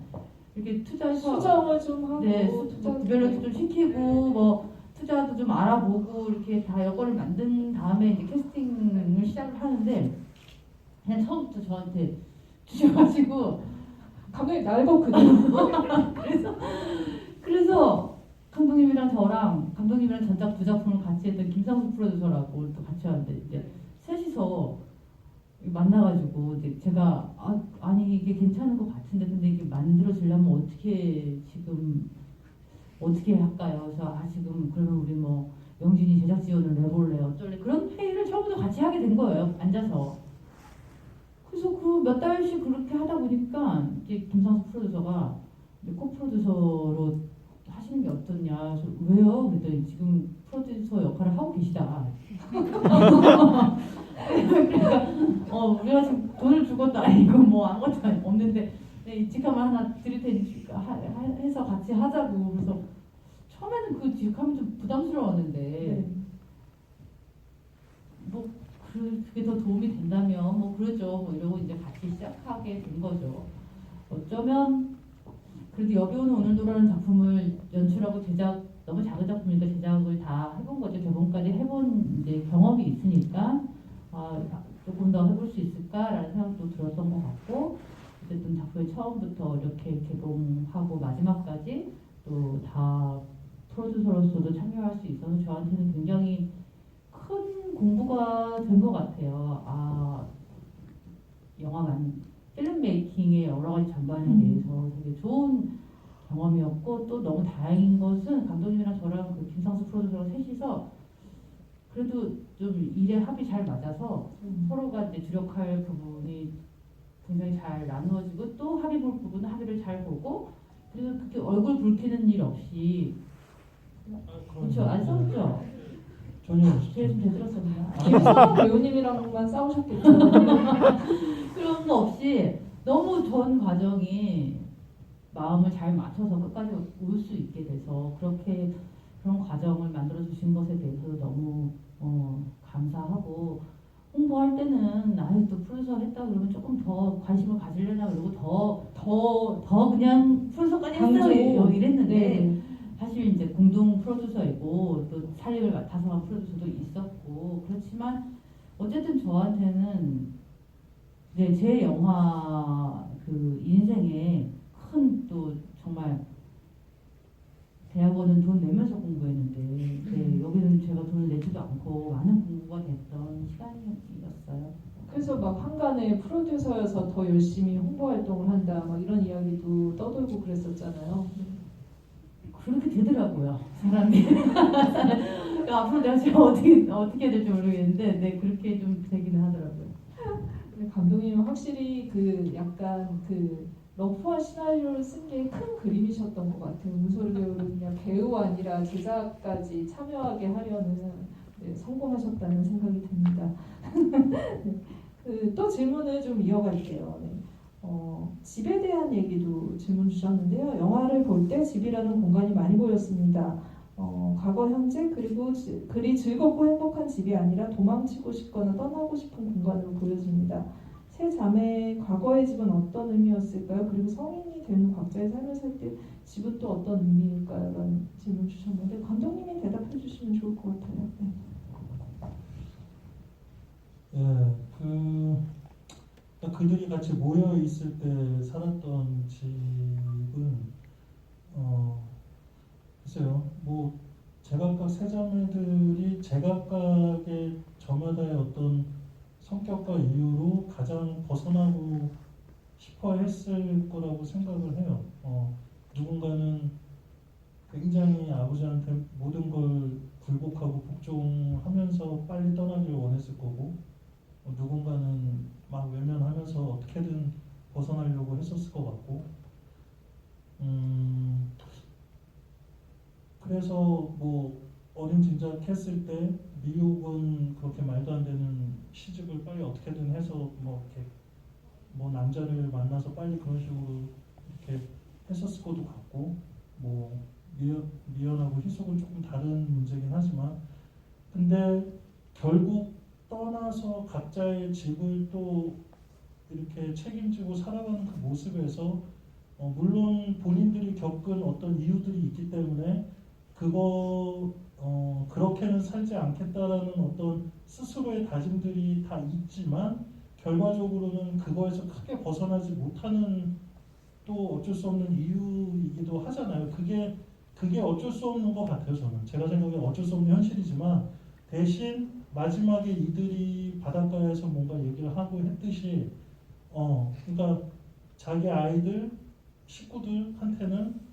이렇게 투자해서 수정을 좀 하고 네, 투자 구별력도 좀 시키고 뭐 투자도 좀 알아보고 이렇게 다 여건을 만든 다음에 이제 캐스팅을 시작을 하는데 그냥 처음부터 저한테 주셔가지고 감독님 날거든요. 그래서 감독님이랑 저랑 감독님이랑 전작 두 작품을 같이 했던 김상수 프로듀서라고 또 같이 하는데 이제 셋이서 만나가지고 이제 제가 아니 이게 괜찮은 것 같은데 근데 이게 만들어지려면 어떻게 할까요? 그래서 지금 그러면 우리 뭐 영진이 제작 지원을 내볼래요? 어쩔래? 그런 회의를 처음부터 같이 하게 된 거예요. 앉아서. 그래서 그 몇 달씩 그렇게 하다 보니까 이제 김상수 프로듀서가 이제 코-프로듀서로 하시는 게 어떠냐? 그래서 왜요? 그랬더니 지금 프로듀서 역할을 하고 계시다. 그러니까 우리가 지금 돈을 주고도 아니고 뭐 아무것도 없는데 이 직함을 하나 드릴 테니 해서 같이 하자고. 그래서 처음에는 그 직함이 좀 부담스러웠는데 네. 뭐 그게 더 도움이 된다면 뭐 그러죠. 뭐 이러고 이제 같이 시작하게 된 거죠. 어쩌면 그래도 여기 오는 오늘도라는 작품을 연출하고 제작 너무 작은 작품이니까 제작을 다 해본 거죠. 개봉까지 해본 이제 경험이 있으니까 조금 더 해볼 수 있을까라는 생각도 들었던 것 같고 어쨌든 작품의 처음부터 이렇게 개봉하고 마지막까지 또 다 프로듀서로서도 참여할 수 있어서 저한테는 굉장히 큰 공부가 된 것 같아요. 필름 메이킹의 여러 가지 전반에 대해서 되게 좋은 경험이었고 또 너무 다행인 것은 감독님이랑 저랑 그 김상수 프로듀서랑 셋이서 그래도 좀 일에 합이 잘 맞아서 서로가 이제 주력할 부분이 굉장히 잘 나누어지고 또 합의 볼 부분은 합의를 잘 보고 그리고 그렇게 얼굴 붉히는 일 없이 그렇죠. 안 싸웠죠? 전혀 없었죠. 제일 좀 대들었었나? 김선영 배우님이랑만 싸우셨겠죠. 그런 거 없이 너무 전 과정이 마음을 잘 맞춰서 끝까지 올 수 있게 돼서 그런 과정을 만들어 주신 것에 대해서도 너무 감사하고 홍보할 때는 또 프로듀서 했다 그러면 조금 더 관심을 가지려나 그러고 더 그냥 프로듀서까지 했어요 이랬는데 네. 사실 이제 공동 프로듀서이고 또 살림을 맡아서 한 프로듀서도 있었고 그렇지만 어쨌든 저한테는 제 영화 그 인생에 큰 또 정말 대학원은 돈 내면서 공부했는데 여기는 제가 돈을 내지도 않고 많은 공부가 됐던 시간이었어요. 그래서 막 한간에 프로듀서여서 더 열심히 홍보 활동을 한다 막 이런 이야기도 떠돌고 그랬었잖아요. 그렇게 되더라고요, 사람이. 앞으로 내가 지금 어떻게 해야 될지 모르겠는데, 그렇게 좀 되기는 하더라고요. 근데 감독님은 확실히 그 약간 그 러프한 시나리오를 쓴 게 큰 그림이셨던 것 같아요. 문소리 배우를 그냥 배우 아니라 제작까지 참여하게 하려는 성공하셨다는 생각이 듭니다. 또 질문을 좀 이어갈게요. 집에 대한 얘기도 질문 주셨는데요. 영화를 볼 때 집이라는 공간이 많이 보였습니다. 과거, 현재, 그리고 그리 즐겁고 행복한 집이 아니라 도망치고 싶거나 떠나고 싶은 공간으로 보여집니다. 세 자매의 과거의 집은 어떤 의미였을까요? 그리고 성인이 된 각자의 삶을 살 때 집은 또 어떤 의미일까요? 라는 질문 주셨는데 감독님이 대답해 주시면 좋을 것 같아요. 그들이 같이 모여 있을 때 살았던 집은 글쎄요, 조각 세 자매들이 제각각의 저마다의 어떤 성격과 이유로 가장 벗어나고 싶어 했을 거라고 생각을 해요. 누군가는 굉장히 아버지한테 모든 걸 굴복하고 복종하면서 빨리 떠나길 원했을 거고, 누군가는 막 외면하면서 어떻게든 벗어나려고 했었을 것 같고, 그래서 뭐 어린 진작 했을 때 미국은 그렇게 말도 안 되는 시집을 빨리 어떻게든 해서 뭐 이렇게 뭐 남자를 만나서 빨리 그런 식으로 이렇게 했었을 것도 같고, 뭐 미연하고 희숙은 조금 다른 문제긴 하지만, 근데 결국 떠나서 각자의 집을 또 이렇게 책임지고 살아가는 그 모습에서 물론 본인들이 겪은 어떤 이유들이 있기 때문에 그렇게는 살지 않겠다라는 어떤 스스로의 다짐들이 다 있지만, 결과적으로는 그거에서 크게 벗어나지 못하는 또 어쩔 수 없는 이유이기도 하잖아요. 그게 어쩔 수 없는 것 같아요. 저는 제가 생각에 어쩔 수 없는 현실이지만, 대신 마지막에 이들이 바닷가에서 뭔가 얘기를 하고 했듯이 그러니까 자기 아이들 식구들한테는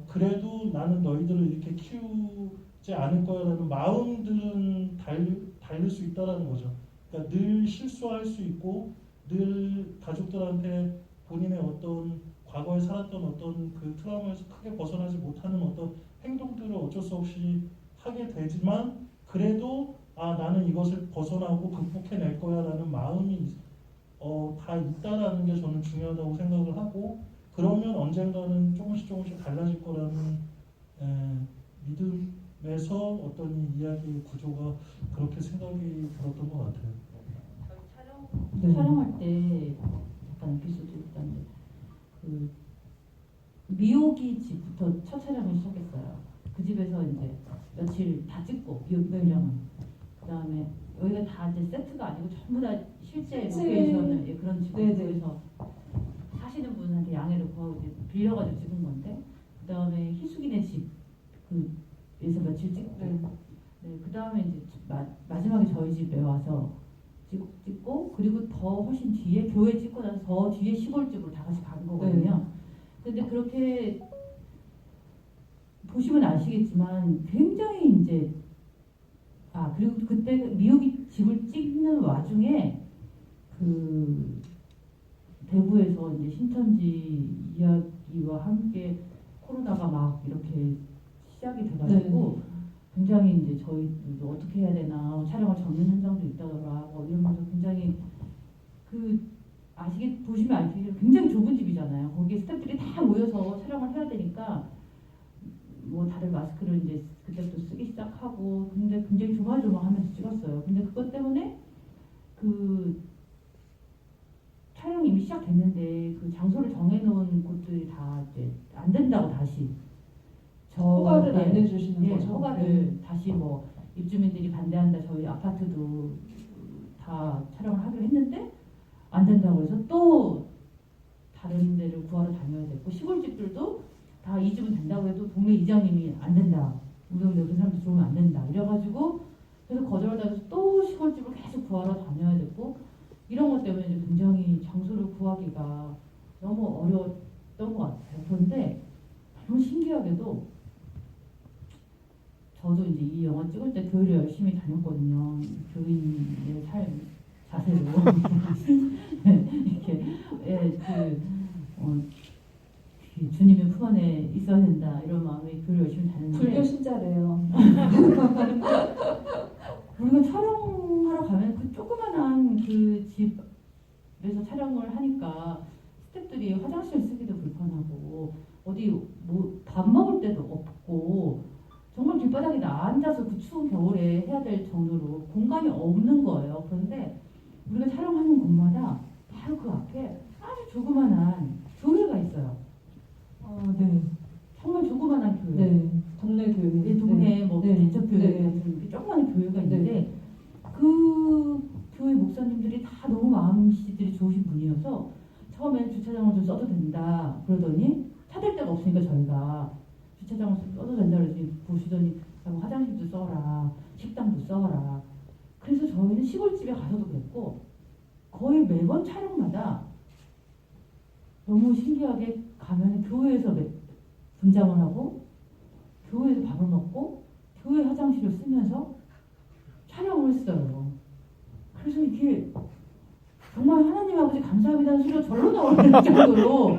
그래도 나는 너희들을 이렇게 키우지 않을 거야라는 마음들은 달릴 수 있다라는 거죠. 그러니까 늘 실수할 수 있고, 늘 가족들한테 본인의 어떤 과거에 살았던 어떤 그 트라우마에서 크게 벗어나지 못하는 어떤 행동들을 어쩔 수 없이 하게 되지만, 그래도 나는 이것을 벗어나고 극복해낼 거야라는 마음이 다 있다라는 게 저는 중요하다고 생각을 하고, 그러면 언젠가는 조금씩 달라질 거라는 믿음에서 어떤 이 이야기 구조가 그렇게 생각이 들었던 것 같아요. 저희 촬영할 때 약간 에피소드 있었는데, 그 미호기 집부터 첫 촬영을 시작했어요. 그 집에서 이제 며칠 다 찍고 미호기 촬영은, 그다음에 여기가 다 이제 세트가 아니고 전부 다 실제 로케이션을 그런 집에서 사시는 분한테 양해를 구하고 이제 빌려가지고 찍은 건데, 그다음에 희숙이네 집에서 며칠 찍고, 네, 그다음에 이제 마지막에 저희 집에 와서 찍고, 그리고 더 훨씬 뒤에 교회 찍고 나서 더 뒤에 시골집으로 다 같이 간 거거든요. 근데 그렇게 보시면 아시겠지만 굉장히 이제 그리고 그때 미국이 집을 찍는 와중에 그 대구에서 이제 신천지 이야기와 함께 코로나가 막 이렇게 시작이 돼가지고 굉장히 이제 저희도 어떻게 해야 되나, 촬영을 접는 현장도 있다더라 이러면서 굉장히 보시면 아시겠지만 굉장히 좁은 집이잖아요. 거기에 스태프들이 다 모여서 촬영을 해야 되니까 뭐 다들 마스크를 이제 그때부터 쓰기 시작하고, 근데 굉장히 조마조마하면서 찍었어요. 근데 그것 때문에 그 촬영이 이미 시작됐는데 그 장소를 정해놓은 곳들이 다 이제 안 된다고 다시 허가를 안 내주시는 거죠? 허가를 다시 뭐 입주민들이 반대한다, 저희 아파트도 다 촬영을 하기로 했는데 안 된다고 해서 또 다른 데를 구하러 다녀야 됐고, 시골집들도 다 이 집은 된다고 해도 동네 이장님이 안 된다, 우리 동네 그 사람들 들어오면 안 된다 이래가지고, 그래서 거절당해서 또 시골집을 계속 구하러 다녀야 됐고, 이런 것 때문에 이제 굉장히 장소를 구하기가 너무 어려웠던 것 같아요. 그런데 너무 신기하게도 저도 이제 이 영화 찍을 때 교회를 열심히 다녔거든요. 교인의 삶 자세로 이렇게 주님의 품 안에 있어야 된다 이런 마음에 교회를 열심히 다녔는데, 불교 신자래요. 우리가 촬영하러 가면 그 조그만한 그 집에서 촬영을 하니까 스태프들이 화장실 쓰기도 불편하고, 어디 뭐 밥 먹을 데도 없고, 정말 길바닥에 앉아서 그 추운 겨울에 해야 될 정도로 공간이 없는 거예요. 그런데 우리가 촬영하는 곳마다 바로 그 앞에 아주 조그만한 교회가 있어요. 네. 정말 조그만한 교회. 네. 동네 교회. 동네 뭐 대척교회 네. 같은 이렇게 조그만한 교회가 있는데, 그 교회 목사님들이 다 너무 마음씨들이 좋으신 분이어서 처음엔 주차장을 좀 써도 된다 그러더니, 찾을 데가 없으니까 저희가 주차장을 써도 된다 그러더니 보시더니 자꾸 화장실도 써라, 식당도 써라. 그래서 저희는 시골집에 가서도 그랬고 거의 매번 촬영마다 너무 신기하게 가면 교회에서 분장을 하고 교회에서 밥을 먹고 교회 화장실을 쓰면서 촬영을 했어요. 그래서 이게 정말 하나님 아버지 감사합니다는 소리가 절로 나오는 정도로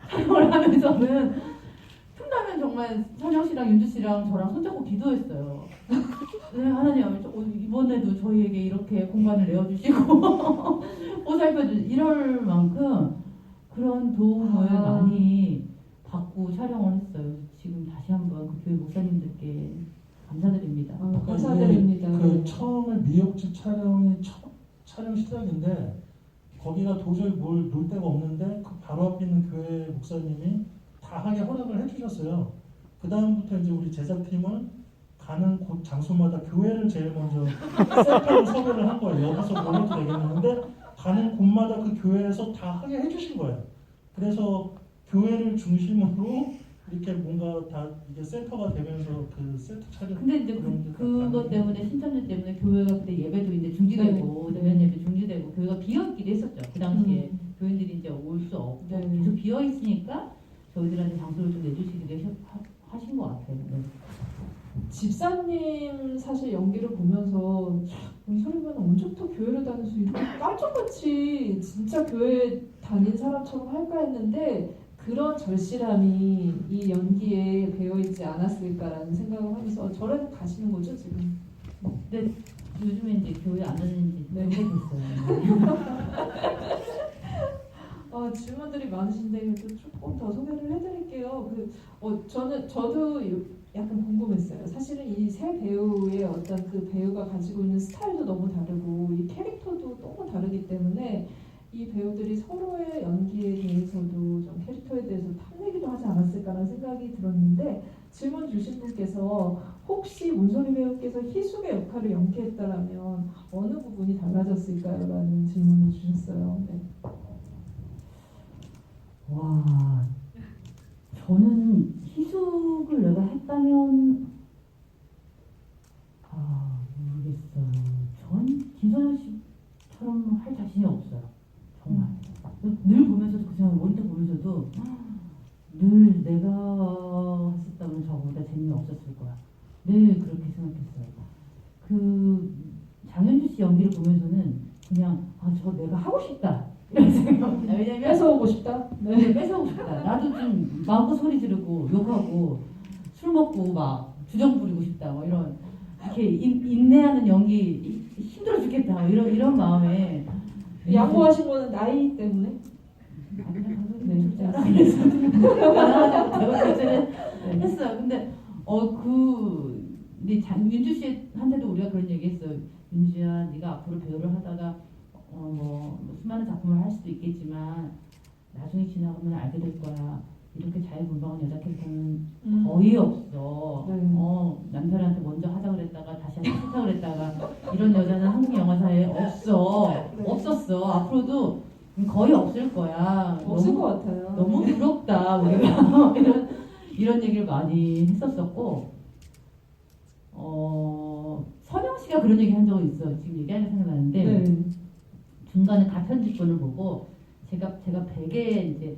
촬영을 하면서는 틈나면 정말 선영 씨랑 윤주 씨랑 저랑 손잡고 기도했어요. 네, 하나님 아버지 이번에도 저희에게 이렇게 공간을 내어주시고 보살펴주시고 이럴 만큼 그런 도움을 많이 받고 촬영을 했어요. 지금 다시 한번 그 교회 목사님들께 감사드립니다. 감사드립니다. 그 처음에 미역집 촬영이 촬영 시작인데 거기가 도저히 뭘 놀 데가 없는데 그 바로 앞에 있는 교회 목사님이 다 하게 허락을 해주셨어요. 그 다음부터 이제 우리 제작팀은 가는 곳 장소마다 교회를 제일 먼저 셀카로 섭외를 한 거예요. 여기서 뭘 해도 되겠는데 가는 곳마다 그 교회에서 다 하게 해주신 거예요. 그래서 교회를 중심으로 이렇게 뭔가 다 이게 센터가 되면서 그 세트 촬영. 근데 이제 그것 때문에 신천지 때문에 교회가 그때 예배도 이제 중지되고 대면 예배 중지되고 교회가 비어있기도 했었죠. 그 당시에 교인들이 이제 올 수 없고 계속 비어 있으니까 저희들한테 장소를 좀 내주시기도 하신 것 같아요. 네. 집사님 사실 연기를 보면서 문소리면 언제부터 교회를 다녀서 이렇게 깜짝같이 진짜 교회 다닌 사람처럼 할까 했는데 그런 절실함이 이 연기에 배어있지 않았을까라는 생각을 하면서 절에는 가시는 거죠 지금? 근데 요즘에 이제 교회 안 다니는 지 네. 꽤 됐어요. 질문들이 많으신데 그래도 조금 더 소개를 해드릴게요. 저도 약간 궁금했어요. 사실은 이 세 배우의 어떤 그 배우가 가지고 있는 스타일도 너무 다르고 이 캐릭터도 너무 다르기 때문에 이 배우들이 서로의 연기에 대해서도 좀 캐릭터에 대해서 탐내기도 하지 않았을까라는 생각이 들었는데 질문 주신 분께서 혹시 문소리 배우께서 희숙의 역할을 연기했다라면 어느 부분이 달라졌을까요? 라는 질문을 주셨어요. 네. 와, 저는 희숙을 내가 했다면 모르겠어요. 전 김선영 씨처럼 할 자신이 없어요. 정말. 늘 보면서도 그 생각, 모니터 보면서도 늘 내가 했었다면 저보다 재미가 없었을 거야. 늘 그렇게 생각했어요. 그 장현주 씨 연기를 보면서는 그냥 저 내가 하고 싶다. 이런 생각입니다. 왜냐면 뺏어오고 싶다? 네, 뺏어오고 싶다. 나도 좀 마음껏 소리 지르고 욕하고 술 먹고 막 주정 부리고 싶다. 뭐 이런 이렇게 인내하는 연기 힘들어 죽겠다. 뭐 이런 마음에 양보하신 거는 나이 때문에? 했어요. 근데 윤주 씨한테도 우리가 그런 얘기했어요. 윤주야, 네가 앞으로 배우를 하다가 뭐 수많은 작품을 할 수도 있겠지만 나중에 지나가면 알게 될 거야. 이렇게 자유분방한 여자 캐릭터는 거의 없어. 남편한테 먼저 하자 그랬다가 다시 싫다 그랬다가 이런 여자는 한국 영화사에 없어. 없었어. 앞으로도 거의 없을 거야. 없을 것 같아요. 너무 부럽다 우리가 이런 얘기를 많이 했었었고 선영 씨가 그런 얘기 한 적은 있어. 지금 얘기하니까 생각나는데 네. 중간에 가편집본을 보고 제가 베개에 이제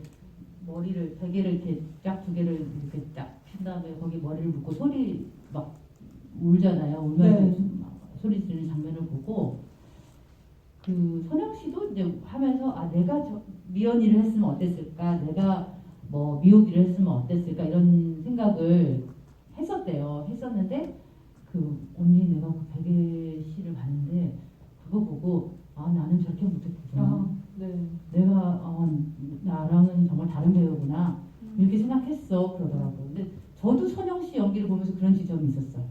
베개를 이렇게 쫙 두 개를 이렇게 쫙 핀 다음에 거기 머리를 묶고 소리 막 울잖아요. 울면서 막 소리 지르는 장면을 보고 그 선영 씨도 이제 하면서 내가 미연이를 했으면 어땠을까, 내가 뭐 미호기를 했으면 어땠을까 이런 생각을 했었는데 그 언니 내가 그 베개 씨를 봤는데 그거 보고 나는 저렇게 못했구나. 네. 내가 나랑은 정말 다른 배우구나 이렇게 생각했어 그러더라고요. 근데 저도 선영 씨 연기를 보면서 그런 지점이 있었어요.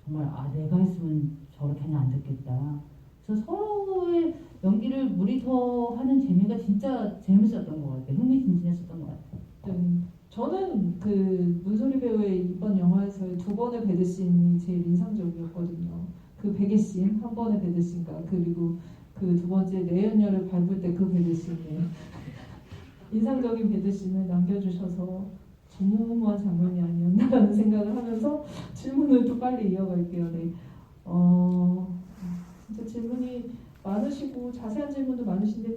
정말 내가 했으면 저렇게는 안 됐겠다. 그래서 서로의 연기를 모니터하는 재미가 진짜 재밌었던 것 같아요. 흥미진진했었던 것 같아요. 네. 저는 그 문소리 배우의 이번 영화에서의 두 번의 배드씬이 제일 인상적이었거든요. 그 베개씬 한 번의 배드씬과 그리고 그 두 번째 내연녀를 밟을 때 그 배드씬에 인상적인 배드씬을 남겨주셔서 전무후무한 장면이 아니었나라는 생각을 하면서 질문을 또 빨리 이어갈게요. 네. 진짜 질문이 많으시고 자세한 질문도 많으신데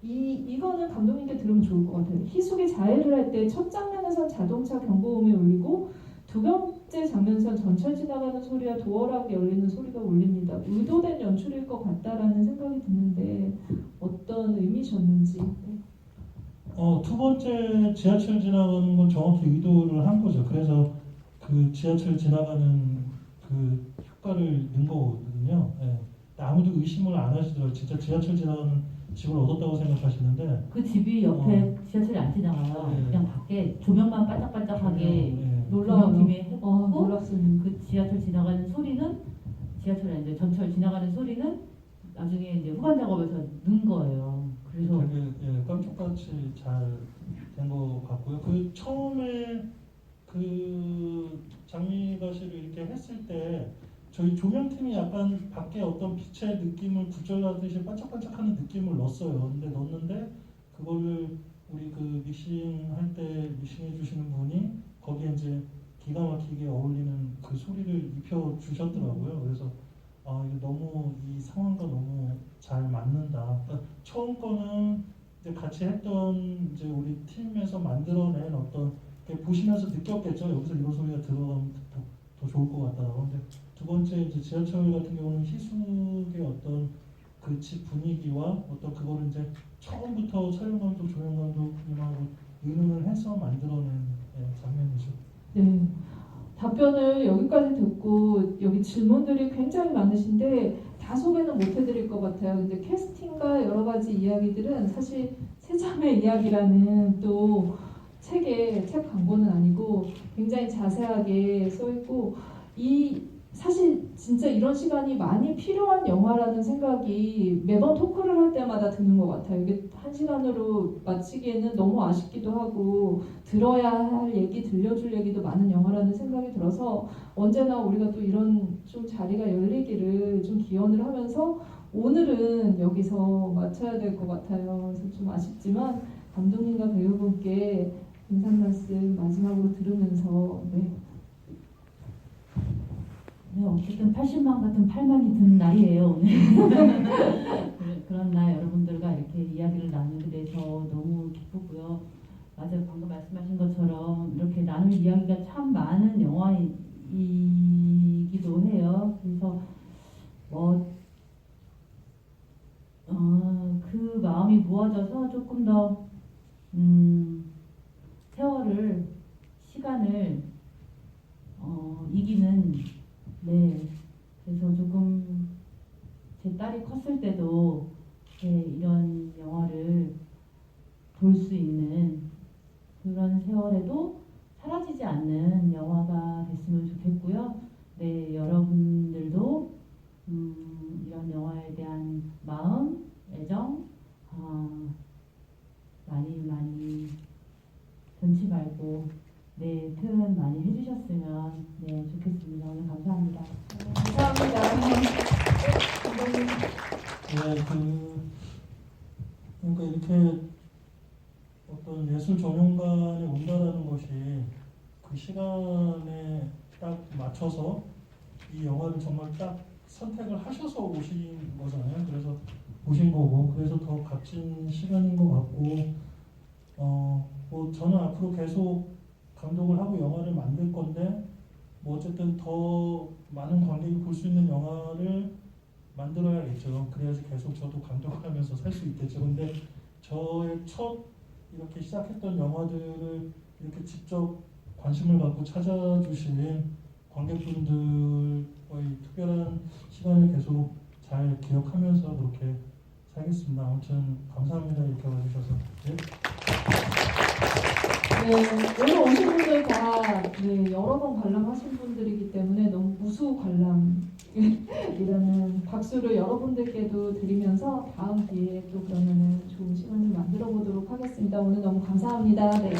이거는 감독님께 들으면 좋을 것 같아요. 희숙이 자해를 할 때 첫 장면에선 자동차 경고음이 울리고 두 번째 장면에선 전철 지나가는 소리와 도어락이 열리는 소리가 울립니다. 의도된 연출일 것 같다라는 생각이 드는데 어떤 의미셨는지. 네. 두 번째 지하철 지나가는 건 정확히 의도를 한 거죠. 그래서 그 지하철 지나가는 그 효과를 넣은 거거든요. 예. 아무도 의심을 안 하시더라고요. 진짜 지하철 지나가는 집을 얻었다고 생각하시는데 그 집이 옆에 지하철이 안 지나가요. 네. 그냥 밖에 조명만 반짝반짝하게 네. 놀라운 팀에 했고 놀랍습니다. 그 지하철 지나가는 소리는 지하철이 아니라 전철 지나가는 소리는 나중에 이제 후반 작업에서 넣은 거예요. 그래서 되게 깜짝같이 잘 된 것 같고요. 그 처음에 그 장미가 씨를 이렇게 했을 때 저희 조명팀이 약간 밖에 어떤 빛의 느낌을 굴절하듯이 반짝반짝하는 느낌을 넣었어요. 근데 넣었는데 그거를 우리 그 믹싱할 때 믹싱해 주시는 분이 거기에 이제 기가 막히게 어울리는 그 소리를 입혀 주셨더라고요. 그래서 이게 너무 이 상황과 너무 잘 맞는다. 그러니까 처음 거는 이제 같이 했던 이제 우리 팀에서 만들어낸 어떤 보시면서 느꼈겠죠. 여기서 이런 소리가 들어가면 더 좋을 것 같다라고. 근데 두 번째 이제 지하철 같은 경우는 희숙의 어떤 그 집 분위기와 어떤 그거를 이제 처음부터 촬영 감독, 조명 감독님하고 의논을 해서 만들어낸 장면이죠. 네. 답변을 여기까지 듣고 여기 질문들이 굉장히 많으신데 다 소개는 못 해드릴 것 같아요. 근데 캐스팅과 여러 가지 이야기들은 사실 세자매 이야기라는 또 책 광고는 아니고 굉장히 자세하게 써 있고 사실 진짜 이런 시간이 많이 필요한 영화라는 생각이 매번 토크를 할 때마다 드는 것 같아요. 이게 한 시간으로 마치기에는 너무 아쉽기도 하고 들어야 할 얘기, 들려줄 얘기도 많은 영화라는 생각이 들어서 언제나 우리가 또 이런 좀 자리가 열리기를 좀 기원을 하면서 오늘은 여기서 마쳐야 될 것 같아요. 그래서 좀 아쉽지만 감독님과 배우분께 인사 말씀 마지막으로 들으면서 네, 어쨌든 80만 같은 8만이 든 날이에요 오늘. 그런 날 여러분들과 이렇게 이야기를 나누게 돼서 너무 기쁘고요. 맞아요, 방금 말씀하신 것처럼 이렇게 나눌 이야기가 참 많은 영화이기도 해요. 그래서 그 마음이 모아져서 조금 더 시간을 이기는. 네, 그래서 조금 제 딸이 컸을 때도 이런 영화를 볼 수 있는 그런 세월에도 사라지지 않는 영화가 됐으면 좋겠고요. 네, 여러분들도 이런 영화에 대한 마음, 애정 많이 변치 말고 표현 많이 해주셨으면 좋겠습니다. 오늘 감사합니다. 감사합니다. 감독님. 그러니까 이렇게 어떤 예술 전용관에 온다라는 것이 그 시간에 딱 맞춰서 이 영화를 정말 딱 선택을 하셔서 오신 거잖아요. 그래서 오신 거고, 그래서 더 값진 시간인 것 같고, 저는 앞으로 계속 감독을 하고 영화를 만들 건데, 어쨌든 더 많은 관객이 볼 수 있는 영화를 만들어야겠죠. 그래야지 계속 저도 감독을 하면서 살 수 있겠죠. 근데 저의 첫 이렇게 시작했던 영화들을 이렇게 직접 관심을 갖고 찾아주신 관객분들의 특별한 시간을 계속 잘 기억하면서 그렇게 살겠습니다. 아무튼 감사합니다. 이렇게 와주셔서. 오늘 오신 분들 다 여러 번 관람하신 분들이기 때문에 너무 우수 관람이라는 박수를 여러분들께도 드리면서 다음 기회에 또 그러면은 좋은 시간을 만들어 보도록 하겠습니다. 오늘 너무 감사합니다. 네.